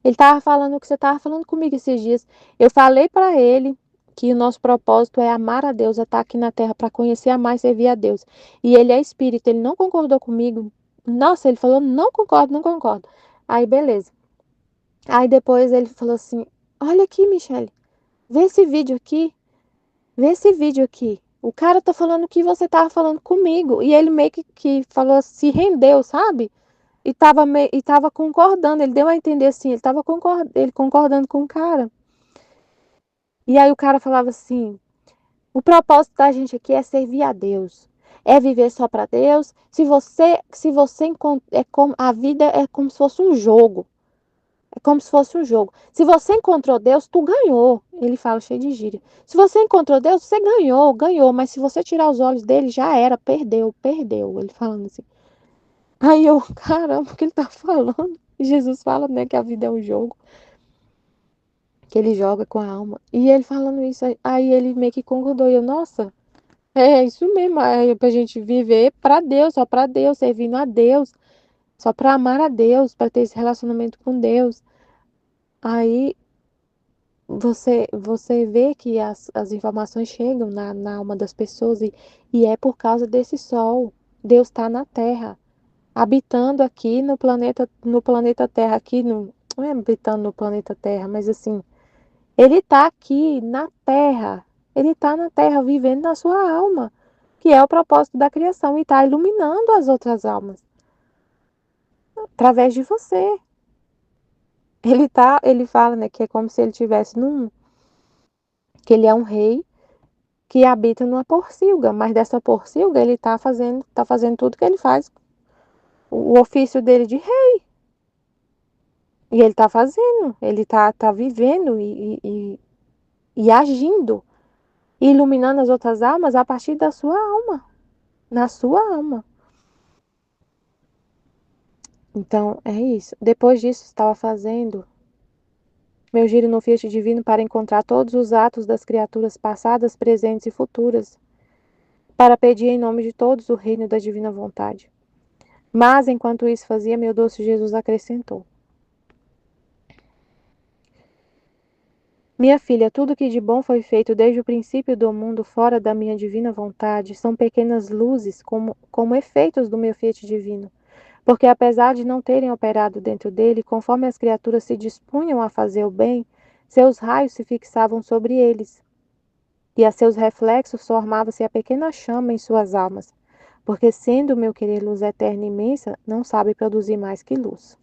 Ele estava falando o que você estava falando comigo esses dias. Eu falei para ele que o nosso propósito é amar a Deus, é estar aqui na terra para conhecer, amar e servir a Deus. E ele é espírito, ele não concordou comigo. Nossa, ele falou, não concordo, não concordo. Aí, beleza. Aí depois ele falou assim, olha aqui, Michele, vê esse vídeo aqui, vê esse vídeo aqui. O cara tá falando o que você tava falando comigo. E ele meio que falou, se rendeu, sabe? E tava concordando, ele deu a entender assim, ele concordando com o cara. E aí o cara falava assim: o propósito da gente aqui é servir a Deus, é viver só para Deus. É como a vida é como se fosse um jogo, é como se fosse um jogo. Se você encontrou Deus, tu ganhou. Ele fala cheio de gíria. Se você encontrou Deus, você ganhou, ganhou. Mas se você tirar os olhos dele, já era, perdeu, perdeu. Ele falando assim. Aí eu, caramba, o que ele tá falando? E Jesus fala, né, que a vida é um jogo, que ele joga com a alma. E ele falando isso, aí ele meio que concordou. E eu, nossa, é isso mesmo, é pra gente viver pra Deus, só pra Deus, servindo a Deus, só pra amar a Deus, pra ter esse relacionamento com Deus. Aí você vê que as informações chegam na alma das pessoas e é por causa desse sol. Deus está na Terra, habitando aqui no planeta Terra, aqui no, não é habitando no planeta Terra, mas assim, ele está aqui na Terra. Ele está na Terra, vivendo na sua alma, que é o propósito da criação, e está iluminando as outras almas através de você. Ele fala, né, que é como se ele tivesse que ele é um rei que habita numa porcilga, mas dessa porcilga ele tá fazendo tudo que ele faz, o ofício dele de rei. E ele está fazendo, ele tá vivendo e agindo, e iluminando as outras almas a partir da sua alma, na sua alma. Então, é isso. Depois disso, estava fazendo meu giro no Fiat Divino para encontrar todos os atos das criaturas passadas, presentes e futuras, para pedir em nome de todos o reino da divina vontade. Mas, enquanto isso fazia, meu doce Jesus acrescentou: minha filha, tudo que de bom foi feito desde o princípio do mundo fora da minha divina vontade são pequenas luzes como efeitos do meu Fiat divino. Porque apesar de não terem operado dentro dele, conforme as criaturas se dispunham a fazer o bem, seus raios se fixavam sobre eles, e a seus reflexos formava-se a pequena chama em suas almas, porque sendo o meu querer luz eterna e imensa, não sabe produzir mais que luz.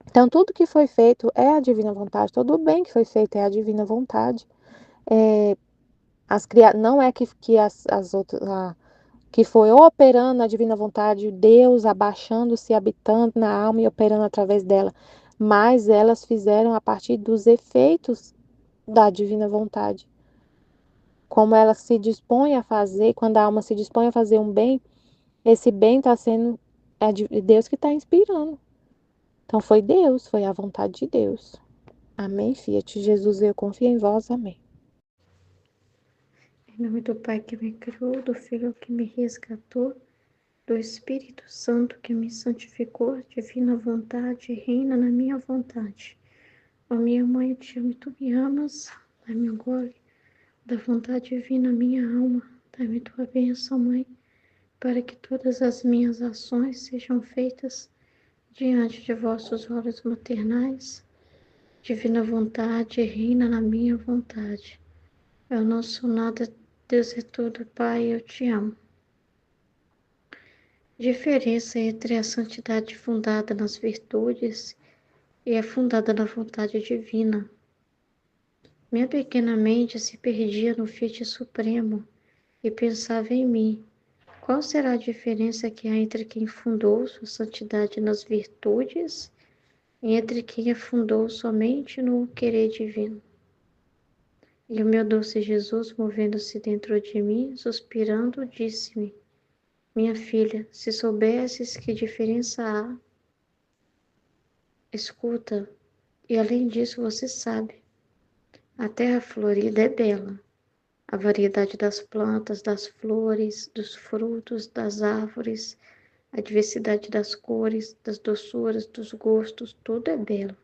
Então, tudo que foi feito é a divina vontade, todo o bem que foi feito é a divina vontade. É, não é que as outras, que foi operando a divina vontade, Deus abaixando-se, habitando na alma e operando através dela, mas elas fizeram a partir dos efeitos da divina vontade. Como ela se dispõe a fazer, quando a alma se dispõe a fazer um bem, Esse bem está sendo Deus que está inspirando. Então foi Deus, foi a vontade de Deus. Amém, Fiat Jesus, eu confio em vós. Amém. Em nome do Pai que me criou, do Filho que me resgatou, do Espírito Santo que me santificou, divina vontade, reina na minha vontade. Ó minha mãe, eu te amo e tu me amas, dá-me o gole da vontade divina, minha alma, dá-me tua bênção, Mãe, para que todas as minhas ações sejam feitas diante de vossos olhos maternais. Divina vontade, reina na minha vontade. Eu não sou nada, Deus é tudo, Pai, eu te amo. Diferença entre a santidade fundada nas virtudes e a fundada na vontade divina. Minha pequena mente se perdia no Fiat Supremo e pensava em mim. Qual será a diferença que há entre quem fundou sua santidade nas virtudes e entre quem a fundou somente no querer divino? E o meu doce Jesus, movendo-se dentro de mim, suspirando, disse-me: minha filha, se soubesses que diferença há, escuta, e além disso você sabe, a terra florida é bela. A variedade das plantas, das flores, dos frutos, das árvores, a diversidade das cores, das doçuras, dos gostos, tudo é belo.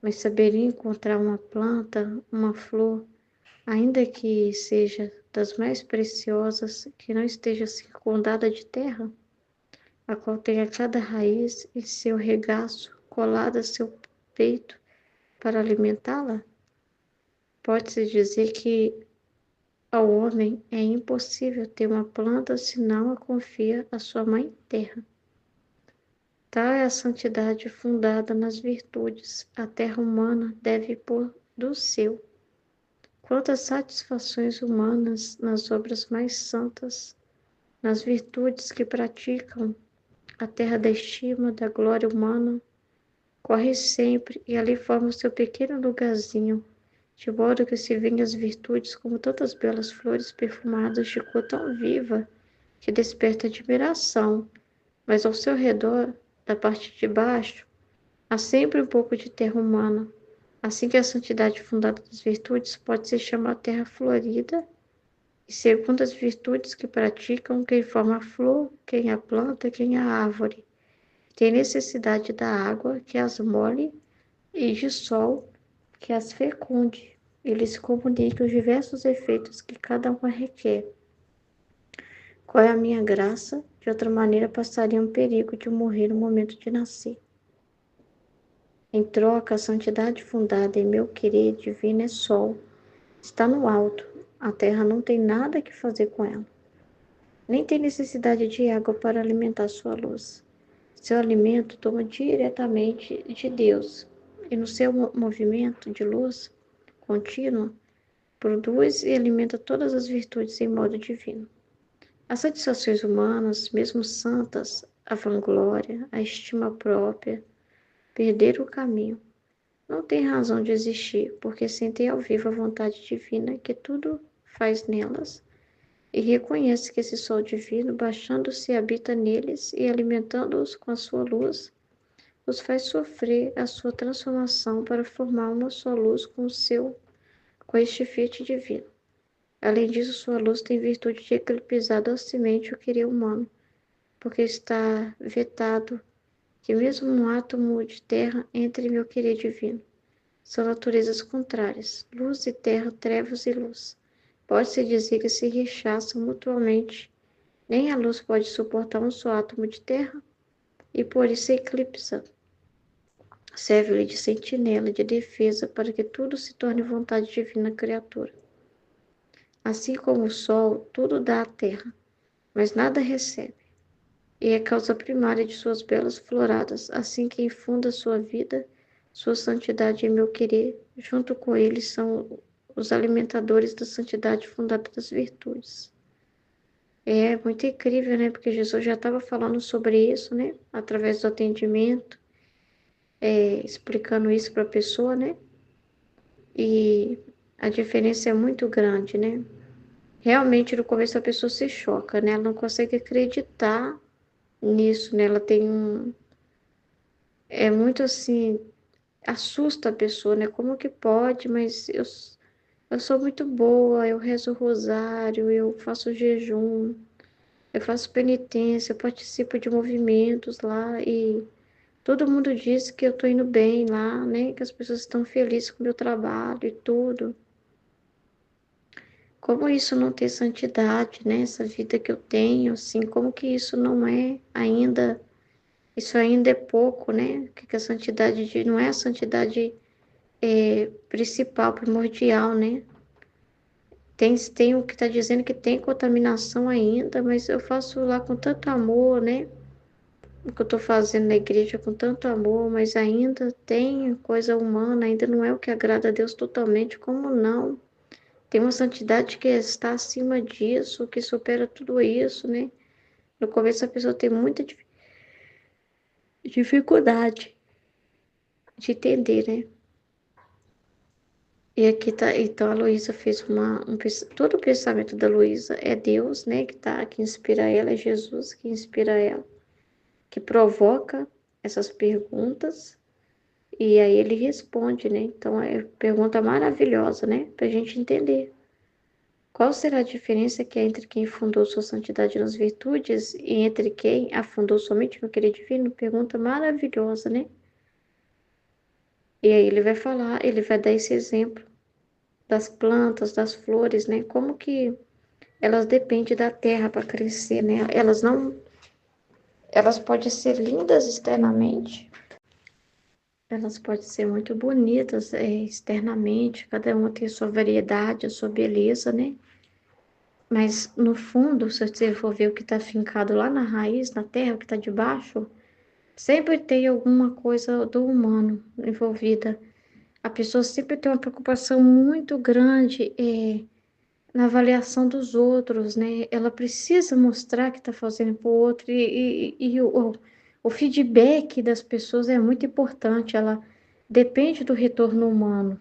Mas saberia encontrar uma planta, uma flor, ainda que seja das mais preciosas, que não esteja circundada de terra, a qual tenha cada raiz em seu regaço colada a seu peito para alimentá-la? Pode-se dizer que ao homem é impossível ter uma planta se não a confia à sua mãe terra. Tal é a santidade fundada nas virtudes. A terra humana deve pôr do seu. Quantas satisfações humanas nas obras mais santas, nas virtudes que praticam, a terra da estima, da glória humana, corre sempre e ali forma o seu pequeno lugarzinho, de modo que se veem as virtudes como tantas belas flores perfumadas de cor tão viva que desperta admiração, mas ao seu redor, da parte de baixo, há sempre um pouco de terra humana. Assim que a santidade fundada das virtudes pode se chamar terra florida, e segundo as virtudes que praticam, quem forma a flor, quem a planta, quem a árvore, tem necessidade da água que as molhe e de sol que as fecunde e lhes comunique os diversos efeitos que cada uma requer. Qual é a minha graça? De outra maneira, passaria um perigo de morrer no momento de nascer. Em troca, a santidade fundada em meu querer divino é sol. Está no alto. A terra não tem nada que fazer com ela. Nem tem necessidade de água para alimentar sua luz. Seu alimento toma diretamente de Deus. E no seu movimento de luz contínua, produz e alimenta todas as virtudes em modo divino. As satisfações humanas, mesmo santas, a vanglória, a estima própria, perderam o caminho. Não têm razão de existir, porque sentem ao vivo a vontade divina que tudo faz nelas, e reconhece que esse sol divino, baixando-se, habita neles e alimentando-os com a sua luz, os faz sofrer a sua transformação para formar uma só luz com este fiat divino. Além disso, sua luz tem virtude de eclipsar docemente o querer humano, porque está vetado que mesmo um átomo de terra entre meu querer divino. São naturezas contrárias, luz e terra, trevas e luz. Pode-se dizer que se rechaçam mutuamente. Nem a luz pode suportar um só átomo de terra, e por isso eclipsa. Serve-lhe de sentinela, de defesa, para que tudo se torne vontade divina criatura. Assim como o sol, tudo dá à terra, mas nada recebe. E é causa primária de suas belas floradas, assim que infunda sua vida, sua santidade em meu querer, junto com eles são os alimentadores da santidade fundada das virtudes. É muito incrível, né? Porque Jesus já estava falando sobre isso, né? Através do atendimento, explicando isso para a pessoa, né? E a diferença é muito grande, né? realmente no começo a pessoa se choca, né? Ela não consegue acreditar nisso, né? Ela tem um... É muito assim, assusta a pessoa, né? Como que pode? Mas eu sou muito boa, eu rezo o rosário, eu faço jejum, eu faço penitência, eu participo de movimentos lá e todo mundo diz que eu tô indo bem lá, né? Que as pessoas estão felizes com o meu trabalho e tudo. Como isso não ter santidade, né? Essa vida que eu tenho, assim, como que isso não é ainda, isso ainda é pouco, né? Que a santidade não é a santidade principal, primordial, né? Tem o que está dizendo que tem contaminação ainda, mas eu faço lá com tanto amor, né? O que eu estou fazendo na igreja com tanto amor, mas ainda tem coisa humana, ainda não é o que agrada a Deus totalmente, como não? Tem uma santidade que está acima disso, que supera tudo isso, né? No começo a pessoa tem muita dificuldade de entender, né? E aqui tá, então a Luísa fez todo o pensamento da Luísa é Deus, né, que inspira ela, é Jesus que inspira ela, que provoca essas perguntas, e aí ele responde, né? Então é pergunta maravilhosa, né, pra gente entender. Qual será a diferença que há entre quem fundou sua santidade nas virtudes e entre quem afundou somente no querer divino? Pergunta maravilhosa, né? E aí ele vai falar, ele vai dar esse exemplo das plantas, das flores, né? Como que elas dependem da terra para crescer, né? Elas podem ser lindas externamente, elas podem ser muito bonitas externamente, cada uma tem a sua variedade, a sua beleza, né? Mas no fundo, se você for ver o que está fincado lá na raiz, na terra, o que está debaixo, sempre tem alguma coisa do humano envolvida. A pessoa sempre tem uma preocupação muito grande na avaliação dos outros, né? Ela precisa mostrar que está fazendo para o outro e o feedback das pessoas é muito importante. Ela depende do retorno humano,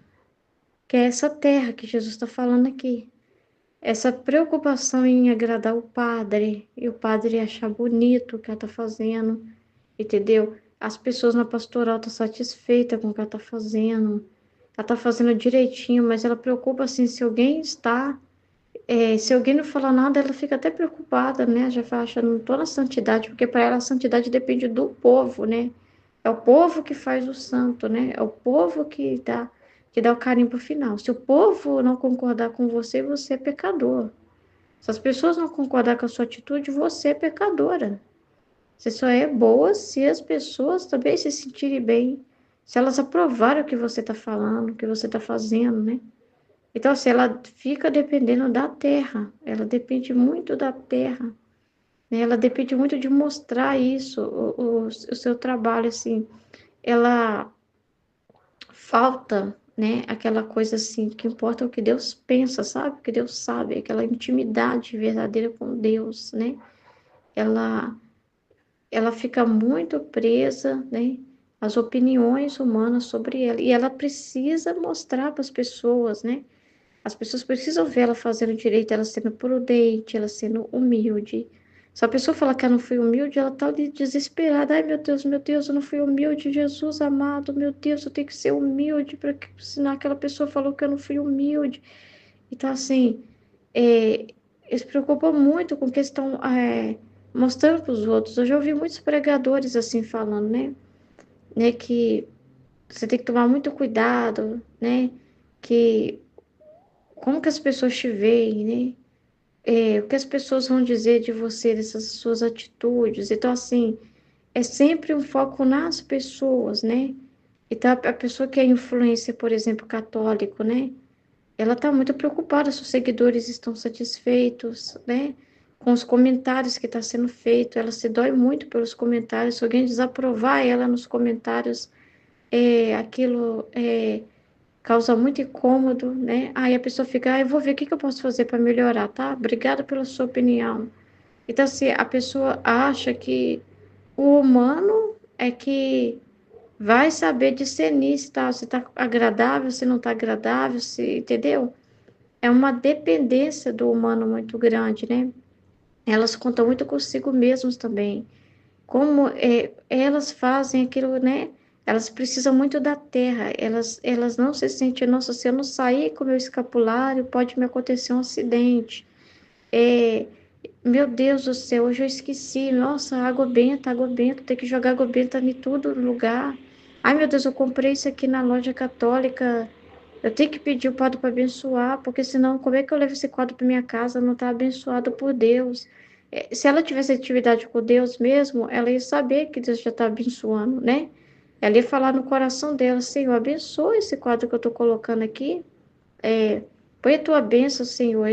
que é essa terra que Jesus está falando aqui. Essa preocupação em agradar o padre e o padre achar bonito o que ela está fazendo, entendeu? As pessoas na pastoral estão satisfeitas com o que ela está fazendo. Ela está fazendo direitinho, mas ela preocupa assim, se alguém não falar nada, ela fica até preocupada, né? Já vai achando, não tô na santidade, porque para ela a santidade depende do povo, né? É o povo que faz o santo, né? É o povo que dá o carimbo pro final. Se o povo não concordar com você, você é pecador. Se as pessoas não concordar com a sua atitude, você é pecadora. Você só é boa se as pessoas também se sentirem bem, se elas aprovarem o que você está falando, o que você está fazendo, né? Então, assim, ela fica dependendo da terra, ela depende muito da terra, né? Ela depende muito de mostrar isso, o seu trabalho, assim, ela falta, né, aquela coisa assim, que importa é o que Deus pensa, sabe? O que Deus sabe, aquela intimidade verdadeira com Deus, né? Ela, ela fica muito presa, né, às opiniões humanas sobre ela, e ela precisa mostrar para as pessoas, né? As pessoas precisam ver ela fazendo direito, ela sendo prudente, ela sendo humilde. Se a pessoa falar que ela não foi humilde, ela está ali desesperada. Ai, meu Deus, eu não fui humilde, Jesus amado, meu Deus, eu tenho que ser humilde, para que senão aquela pessoa falou que eu não fui humilde. Então, assim, eles se preocupam muito com o que estão mostrando para os outros. Eu já ouvi muitos pregadores assim falando, né, que você tem que tomar muito cuidado, né, que como que as pessoas te veem, né? O que as pessoas vão dizer de você, dessas suas atitudes. Então, assim, é sempre um foco nas pessoas, né? Então, a pessoa que é influência, por exemplo, católico, né? Ela está muito preocupada se os seguidores estão satisfeitos, né? Com os comentários que está sendo feito. Ela se dói muito pelos comentários. Se alguém desaprovar ela nos comentários, aquilo causa muito incômodo, né? Aí a pessoa fica, eu vou ver o que eu posso fazer para melhorar, tá? Obrigada pela sua opinião. Então, assim, a pessoa acha que o humano é que vai saber discernir se tá agradável, se não tá agradável, se, entendeu? é uma dependência do humano muito grande, né? Elas contam muito consigo mesmas também. Como elas fazem aquilo, né? Elas precisam muito da terra, elas não se sentem, nossa, se eu não sair com o meu escapulário, pode me acontecer um acidente. É, meu Deus do céu, hoje eu esqueci, nossa, água benta, tem que jogar água benta em todo lugar. Ai, meu Deus, eu comprei isso aqui na loja católica, eu tenho que pedir o padre para abençoar, porque senão, como é que eu levo esse quadro para minha casa? Não está abençoado por Deus. Se ela tivesse atividade com Deus mesmo, ela ia saber que Deus já está abençoando, né? Ela ia falar no coração dela, Senhor, abençoa esse quadro que eu estou colocando aqui. É, põe a tua bênção, Senhor.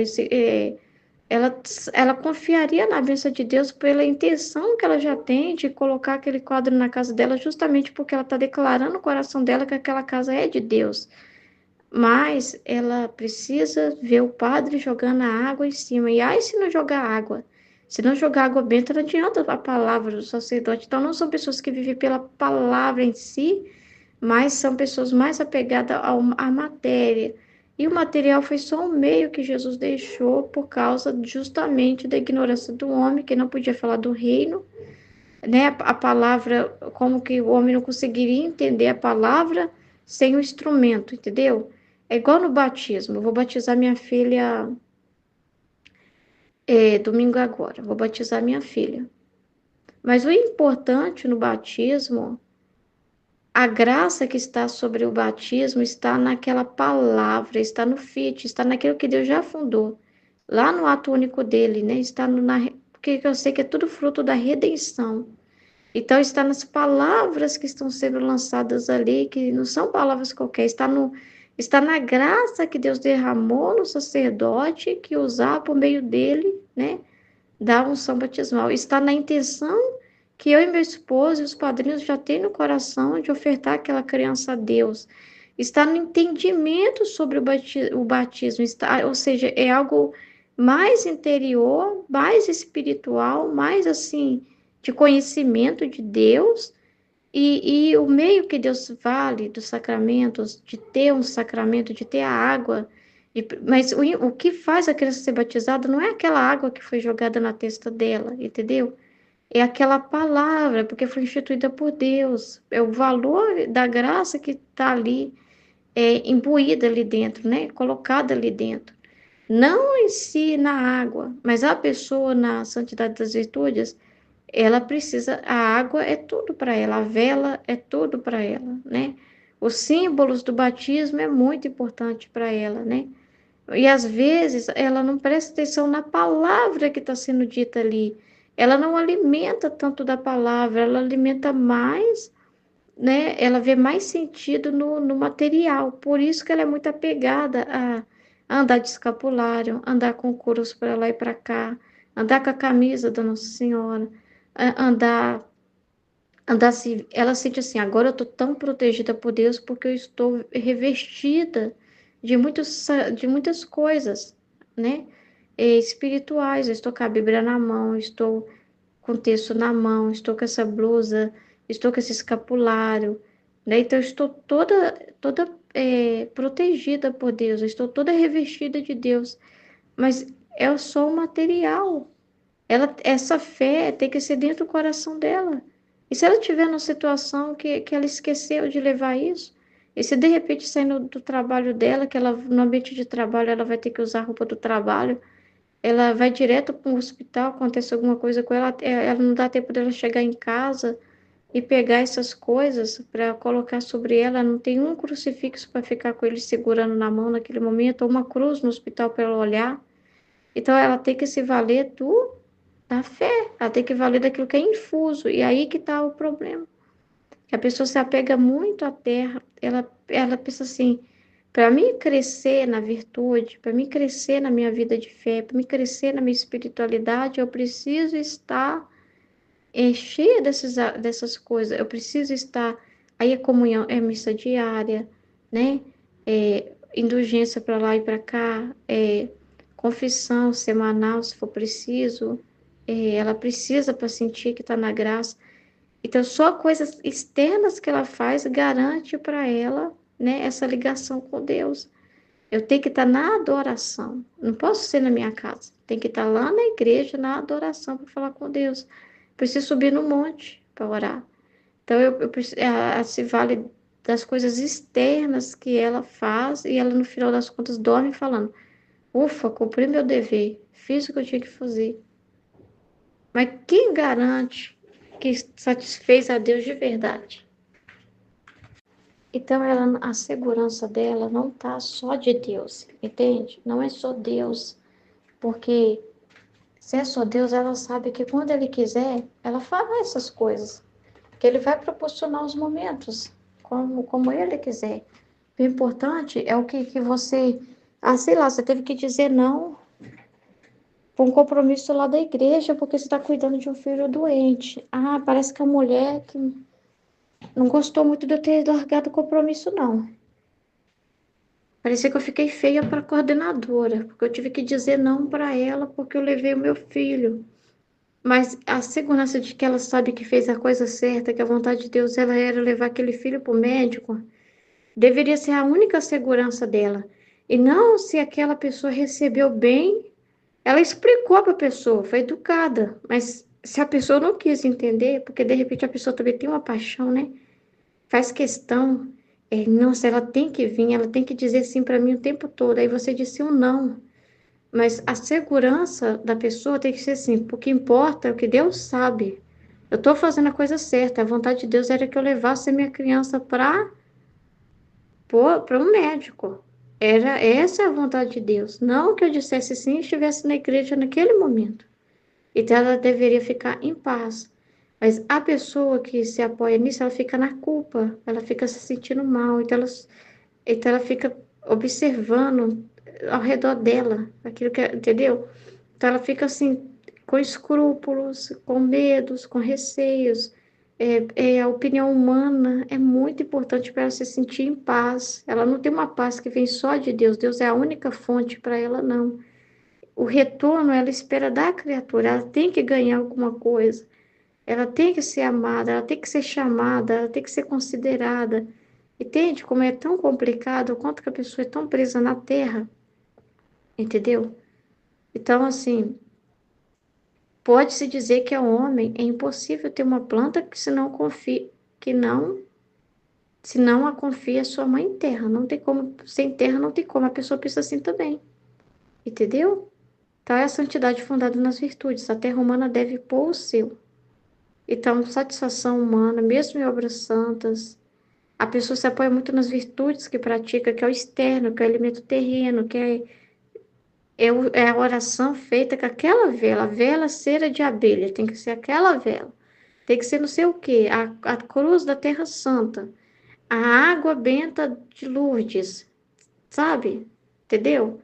Ela, ela confiaria na bênção de Deus pela intenção que ela já tem de colocar aquele quadro na casa dela, justamente porque ela está declarando no coração dela que aquela casa é de Deus. Mas ela precisa ver o padre jogando a água em cima. E ai, se não jogar água? Se não jogar água benta, não adianta a palavra do sacerdote. Então, não são pessoas que vivem pela palavra em si, mas são pessoas mais apegadas à matéria. E o material foi só um meio que Jesus deixou por causa justamente da ignorância do homem, que não podia falar do reino, né? A palavra, como que o homem não conseguiria entender a palavra sem o instrumento, entendeu? É igual no batismo. Eu vou batizar minha filha domingo agora. Vou batizar minha filha. Mas o importante no batismo, a graça que está sobre o batismo está naquela palavra, está no fit, está naquilo que Deus já fundou, lá no ato único dele, né? Está porque eu sei que é tudo fruto da redenção. Então, está nas palavras que estão sendo lançadas ali, que não são palavras qualquer, está na graça que Deus derramou no sacerdote, que usar por meio dele, né? Da unção batismal. Está na intenção que eu e meu esposo e os padrinhos já têm no coração de ofertar aquela criança a Deus. Está no entendimento sobre o batismo, está, ou seja, é algo mais interior, mais espiritual, mais assim, de conhecimento de Deus. E o meio que Deus vale dos sacramentos, de ter um sacramento, de ter a água, mas o que faz a criança ser batizada não é aquela água que foi jogada na testa dela, entendeu? É aquela palavra, porque foi instituída por Deus. É o valor da graça que está ali, imbuída ali dentro, né? Colocada ali dentro. Não em si na água, mas a pessoa na santidade das virtudes, ela precisa, a água é tudo para ela, a vela é tudo para ela, né? Os símbolos do batismo é muito importante para ela, né? E às vezes ela não presta atenção na palavra que está sendo dita ali. Ela não alimenta tanto da palavra, ela alimenta mais, né? Ela vê mais sentido no material. Por isso que ela é muito apegada a andar de escapulário, andar com curos para lá e para cá, andar com a camisa da Nossa Senhora, andar assim. Ela sente assim: agora eu estou tão protegida por Deus porque eu estou revestida de muitas coisas, né? Espirituais. Eu estou com a Bíblia na mão, estou com o texto na mão, estou com essa blusa, estou com esse escapulário, né? Então, eu estou toda protegida por Deus, eu estou toda revestida de Deus, mas é só o material. Essa fé tem que ser dentro do coração dela. E se ela estiver numa situação que ela esqueceu de levar isso, e se de repente saindo do trabalho dela, que ela no ambiente de trabalho ela vai ter que usar a roupa do trabalho, ela vai direto para o hospital, acontece alguma coisa com ela, ela não dá tempo dela chegar em casa e pegar essas coisas para colocar sobre ela, não tem um crucifixo para ficar com ele segurando na mão naquele momento, ou uma cruz no hospital para ela olhar. Então ela tem que se valer da fé, ela tem que valer daquilo que é infuso, e aí que está o problema. Que a pessoa se apega muito à terra, ela pensa assim, para mim crescer na virtude, para mim crescer na minha vida de fé, para mim crescer na minha espiritualidade, eu preciso estar cheia dessas coisas, eu preciso estar, aí a comunhão é missa diária, né? Indulgência para lá e para cá, confissão semanal, se for preciso, ela precisa para sentir que está na graça. Então, só coisas externas que ela faz garante para ela, né, essa ligação com Deus. Eu tenho que estar na adoração. Não posso ser na minha casa. Tem que estar lá na igreja, na adoração, para falar com Deus. Preciso subir no monte para orar. Então, ela se vale das coisas externas que ela faz e ela, no final das contas, dorme falando: ufa, cumpri meu dever, fiz o que eu tinha que fazer. Mas quem garante que satisfez a Deus de verdade? Então, a segurança dela não está só de Deus, entende? Não é só Deus, porque se é só Deus, ela sabe que quando Ele quiser, ela fará essas coisas, que Ele vai proporcionar os momentos, como Ele quiser. O importante é o que você, sei lá, você teve que dizer não para um compromisso lá da igreja, porque você está cuidando de um filho doente. Parece que a mulher que não gostou muito de eu ter largado o compromisso, não. Parecia que eu fiquei feia para a coordenadora, porque eu tive que dizer não para ela, porque eu levei o meu filho. Mas a segurança de que ela sabe que fez a coisa certa, que a vontade de Deus ela era levar aquele filho para o médico, deveria ser a única segurança dela. E não se aquela pessoa recebeu bem, ela explicou para a pessoa, foi educada. Mas se a pessoa não quis entender, porque de repente a pessoa também tem uma paixão, né? Faz questão, nossa, ela tem que vir, ela tem que dizer sim para mim o tempo todo. Aí você disse um não. Mas a segurança da pessoa tem que ser assim, porque importa é o que Deus sabe. Eu estou fazendo a coisa certa. A vontade de Deus era que eu levasse a minha criança para um médico. Essa é a vontade de Deus. Não que eu dissesse sim e estivesse na igreja naquele momento. Então ela deveria ficar em paz. Mas a pessoa que se apoia nisso, ela fica na culpa, ela fica se sentindo mal, então ela fica observando ao redor dela, aquilo que, entendeu? Então ela fica assim, com escrúpulos, com medos, com receios. A opinião humana é muito importante para ela se sentir em paz. Ela não tem uma paz que vem só de Deus. Deus é a única fonte para ela, não. O retorno ela espera da criatura, ela tem que ganhar alguma coisa, ela tem que ser amada, ela tem que ser chamada, ela tem que ser considerada. Entende como é tão complicado, o quanto que a pessoa é tão presa na terra, entendeu? Então, assim, pode-se dizer que ao homem é impossível ter uma planta que se não confie, que não, se não a confia a sua mãe em terra. Não tem como, sem terra não tem como, a pessoa pensa assim também, entendeu? Tal é a santidade fundada nas virtudes. A terra humana deve pôr o seu. Então, satisfação humana, mesmo em obras santas, a pessoa se apoia muito nas virtudes que pratica, que é o externo, que é o alimento terreno, que é a oração feita com aquela vela, a vela cera de abelha, tem que ser aquela vela. Tem que ser não sei o quê, a cruz da Terra Santa, a água benta de Lourdes, sabe? Entendeu?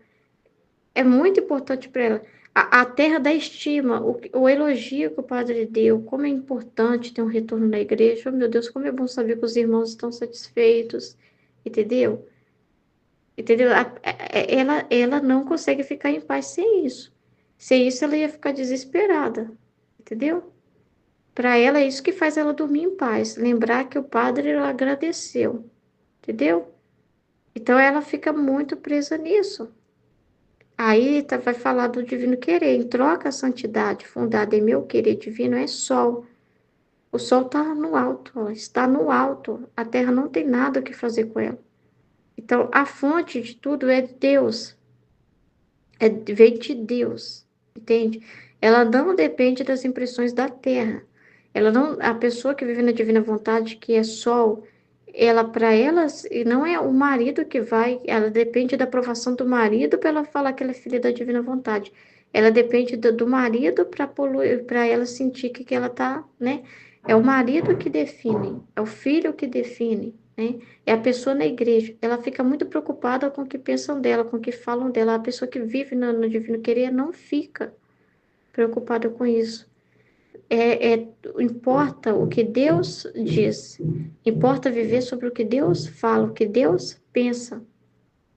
É muito importante para ela. A terra da estima, o elogio que o padre deu, como é importante ter um retorno na igreja. Oh, meu Deus, como é bom saber que os irmãos estão satisfeitos, entendeu? Entendeu? Ela não consegue ficar em paz sem isso. Sem isso, ela ia ficar desesperada, entendeu? Para ela, é isso que faz ela dormir em paz. Lembrar que o padre ela agradeceu, entendeu? Então, ela fica muito presa nisso. Aí vai falar do divino querer. Em troca, a santidade fundada em meu querer divino é sol. O sol está no alto, ó, está no alto. A terra não tem nada o que fazer com ela. Então, a fonte de tudo é Deus. Vem de Deus, entende? Ela não depende das impressões da terra. Ela não, a pessoa que vive na divina vontade, que é sol, ela para ela e não é o marido que vai, ela depende da aprovação do marido para ela falar que ela é filha da divina vontade. Ela depende do marido para ela sentir que ela tá, né? É o marido que define, é o filho que define, né? É a pessoa na igreja. Ela fica muito preocupada com o que pensam dela, com o que falam dela. A pessoa que vive no divino querer não fica preocupada com isso. Importa o que Deus diz, importa viver sobre o que Deus fala, o que Deus pensa,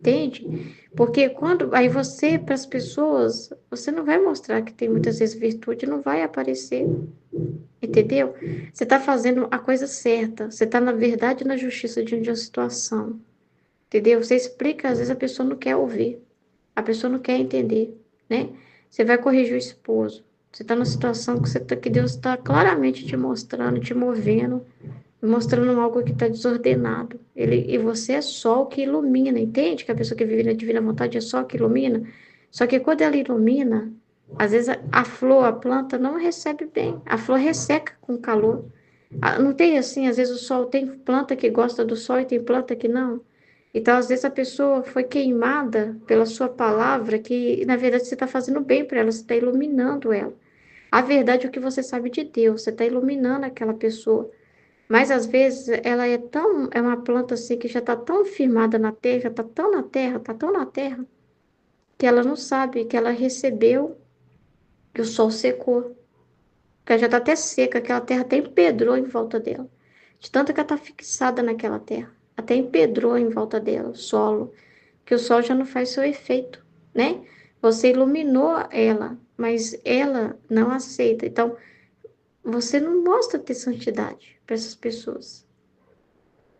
entende? Porque quando aí você, para as pessoas, você não vai mostrar que tem muitas vezes virtude, não vai aparecer, entendeu? Você está fazendo a coisa certa, você está na verdade e na justiça diante de uma situação. entendeu? Você explica, às vezes a pessoa não quer ouvir, a pessoa não quer entender, né? Você vai corrigir o esposo. Você está numa situação que Deus está claramente te mostrando, te movendo, mostrando algo que está desordenado. E você é só o que ilumina, entende? Que a pessoa que vive na divina vontade é só o que ilumina. Só que quando ela ilumina, às vezes a flor, a planta não recebe bem. A flor resseca com calor. Não tem assim, às vezes o sol tem planta que gosta do sol e tem planta que não. Então, às vezes a pessoa foi queimada pela sua palavra, que na verdade você está fazendo bem para ela, você está iluminando ela. A verdade é o que você sabe de Deus, você está iluminando aquela pessoa. Mas às vezes ela é uma planta assim que já está tão firmada na terra, está tão na terra, está tão na terra, que ela não sabe que ela recebeu, que o sol secou, que ela já está até seca, que a terra até empedrou em volta dela. De tanto que ela está fixada naquela terra, até empedrou em volta dela, o solo, que o sol já não faz seu efeito, né? Você iluminou ela, mas ela não aceita. Então, você não mostra ter santidade para essas pessoas.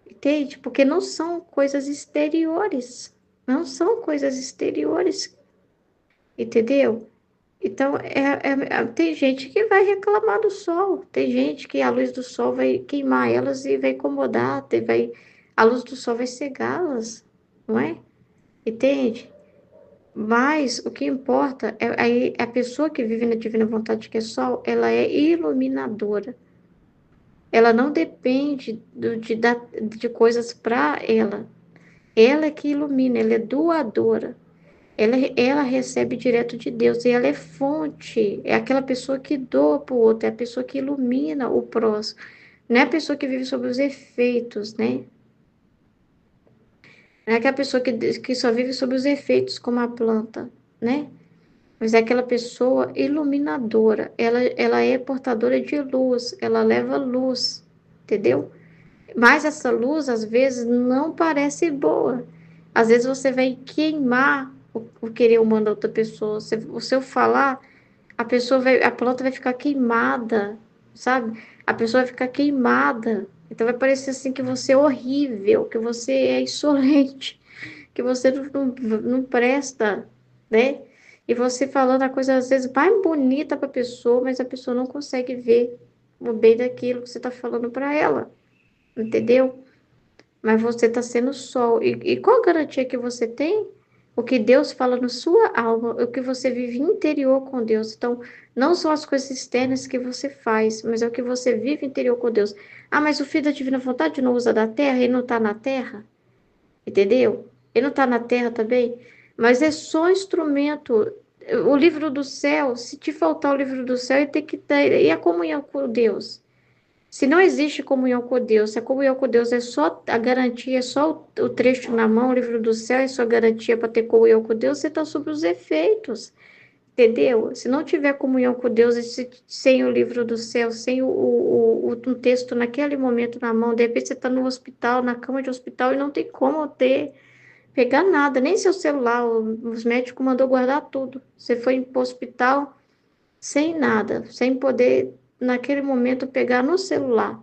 Entende? Porque não são coisas exteriores. Não são coisas exteriores. Entendeu? Então, tem gente que vai reclamar do sol. Tem gente que a luz do sol vai queimar elas e vai incomodar. A luz do sol vai cegá-las. Não é? Entende? Mas o que importa é a pessoa que vive na divina vontade, que é sol, ela é iluminadora. Ela não depende de coisas para ela. Ela é que ilumina, ela é doadora. Ela recebe direto de Deus e ela é fonte. É aquela pessoa que doa para o outro, é a pessoa que ilumina o próximo. Não é a pessoa que vive sobre os efeitos, né? Não é aquela pessoa que só vive sobre os efeitos, como a planta, né? Mas é aquela pessoa iluminadora. Ela é portadora de luz, ela leva luz, entendeu? Mas essa luz, às vezes, não parece boa. Às vezes você vai queimar o querer humano da outra pessoa. O seu falar, a planta vai ficar queimada, sabe? A pessoa vai ficar queimada. Então vai parecer assim que você é horrível, que você é insolente, que você não presta, né? E você falando a coisa às vezes mais bonita para a pessoa, mas a pessoa não consegue ver o bem daquilo que você está falando para ela, entendeu? Mas você está sendo sol. E qual a garantia que você tem? O que Deus fala na sua alma, o que você vive interior com Deus. Então, não são as coisas externas que você faz, mas é o que você vive interior com Deus. Ah, mas o filho da divina vontade não usa da terra, ele não está na terra, entendeu? Ele não está na terra também, mas é só instrumento. O livro do céu, se te faltar o livro do céu, ele tem que ter. E a comunhão com Deus? Se não existe comunhão com Deus, se a comunhão com Deus é só a garantia, é só o trecho na mão, o livro do céu é só garantia para ter comunhão com Deus, você está sob os efeitos, entendeu? Se não tiver comunhão com Deus, sem o livro do céu, sem um texto naquele momento na mão, de repente você está no hospital, na cama de hospital, e não tem como pegar nada, nem seu celular, os médicos mandou guardar tudo. Você foi para o hospital sem nada, sem poder naquele momento pegar no celular.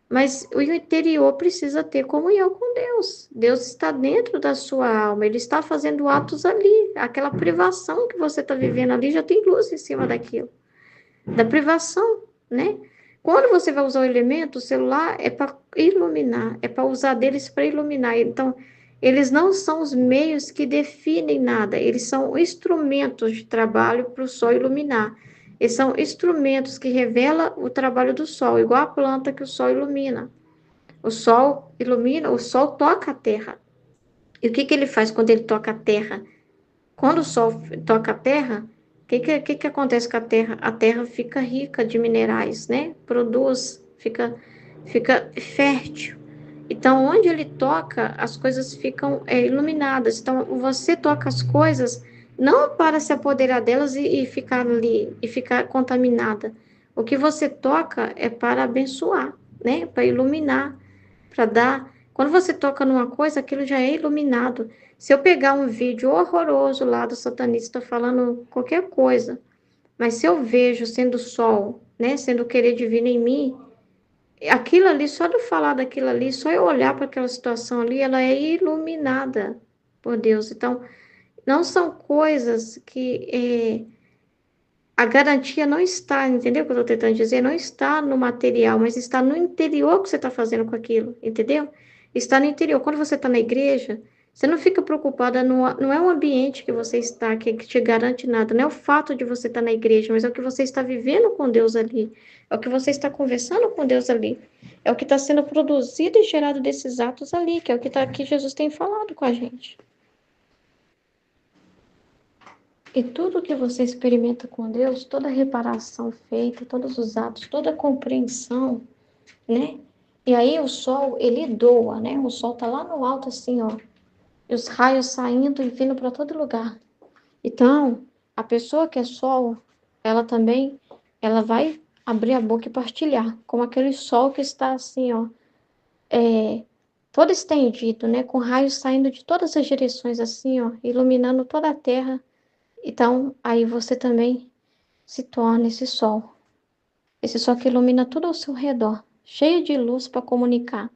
Mas o interior precisa ter comunhão com Deus. Deus está dentro da sua alma, Ele está fazendo atos ali. Aquela privação que você está vivendo ali já tem luz em cima daquilo. Da privação, né? Quando você vai usar o elemento, o celular é para iluminar, é para usar deles para iluminar. Então, eles não são os meios que definem nada, eles são instrumentos de trabalho para o sol iluminar. Eles são instrumentos que revelam o trabalho do sol, igual a planta que o sol ilumina. O sol ilumina, o sol toca a terra. E o que ele faz quando ele toca a terra? Quando o sol toca a terra, o que acontece com a terra? A terra fica rica de minerais, né? Produz, fica fértil. Então, onde ele toca, as coisas ficam iluminadas. Então, você toca as coisas não para se apoderar delas e ficar ali, e ficar contaminada. O que você toca é para abençoar, né? Para iluminar, para dar. Quando você toca numa coisa, aquilo já é iluminado. Se eu pegar um vídeo horroroso lá do satanista falando qualquer coisa, mas se eu vejo sendo sol, né? Sendo o querer divino em mim, aquilo ali, só de eu falar daquilo ali, só eu olhar para aquela situação ali, ela é iluminada por Deus. Então, não são coisas que a garantia não está, entendeu o que eu estou tentando dizer? Não está no material, mas está no interior que você está fazendo com aquilo, entendeu? Está no interior. Quando você está na igreja, você não fica preocupada, não é o ambiente que você está que te garante nada, não é o fato de você estar na igreja, mas é o que você está vivendo com Deus ali, é o que você está conversando com Deus ali, é o que está sendo produzido e gerado desses atos ali, que é o que Jesus tem falado com a gente. E tudo que você experimenta com Deus, toda reparação feita, todos os atos, toda a compreensão, né? E aí o sol, ele doa, né? O sol tá lá no alto assim, ó. E os raios saindo e vindo para todo lugar. Então, a pessoa que é sol, ela também, ela vai abrir a boca e partilhar, como aquele sol que está assim, ó, todo estendido, né? Com raios saindo de todas as direções assim, ó, iluminando toda a terra. Então, aí você também se torna esse sol que ilumina tudo ao seu redor, cheio de luz para comunicar,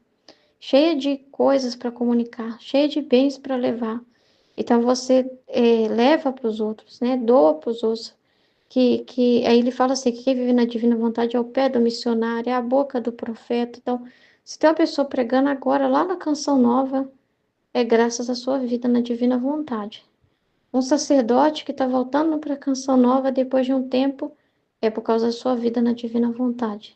cheia de coisas para comunicar, cheia de bens para levar. Então você leva para os outros, né? Doa para os outros. Aí ele fala assim, que quem vive na divina vontade é o pé do missionário, é a boca do profeta. Então, se tem uma pessoa pregando agora lá na Canção Nova, é graças à sua vida na divina vontade. Um sacerdote que está voltando para a Canção Nova depois de um tempo, é por causa da sua vida na divina vontade.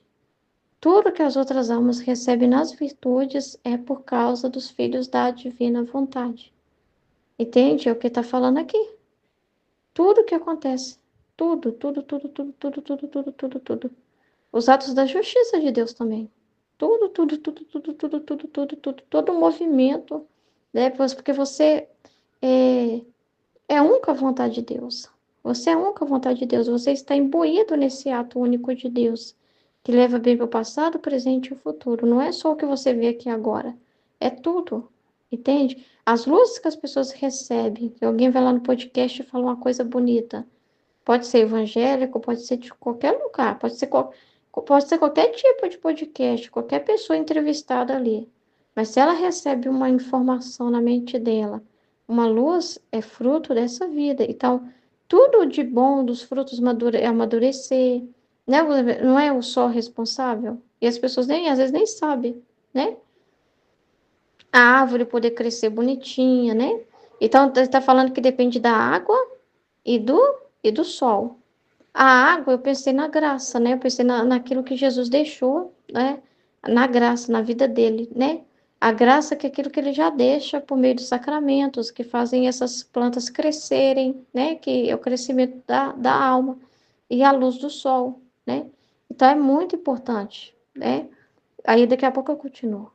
Tudo que as outras almas recebem nas virtudes é por causa dos filhos da divina vontade. Entende? É o que está falando aqui. Tudo que acontece. Tudo, tudo, tudo, tudo, tudo, tudo, tudo, tudo, tudo. Os atos da justiça de Deus também. Tudo, tudo, tudo, tudo, tudo, tudo, tudo, tudo, todo o movimento, né? Porque você é, é um com a vontade de Deus. Você é um com a vontade de Deus. Você está imbuído nesse ato único de Deus, que leva bem para o passado, o presente e o futuro. Não é só o que você vê aqui agora. É tudo. Entende? As luzes que as pessoas recebem, que alguém vai lá no podcast e fala uma coisa bonita. Pode ser evangélico, pode ser de qualquer lugar, pode ser qualquer tipo de podcast, qualquer pessoa entrevistada ali. Mas se ela recebe uma informação na mente dela, uma luz é fruto dessa vida. Então, tudo de bom dos frutos amadurecer, né? Não é o sol responsável? E as pessoas às vezes nem sabem, né? A árvore poder crescer bonitinha, né? Então, está falando que depende da água e do sol. A água, eu pensei na graça, né? Eu pensei naquilo que Jesus deixou, né? Na graça, na vida dele, né? A graça que é aquilo que ele já deixa por meio dos sacramentos, que fazem essas plantas crescerem, né? Que é o crescimento da alma e a luz do sol, né? Então é muito importante, né? Aí daqui a pouco eu continuo.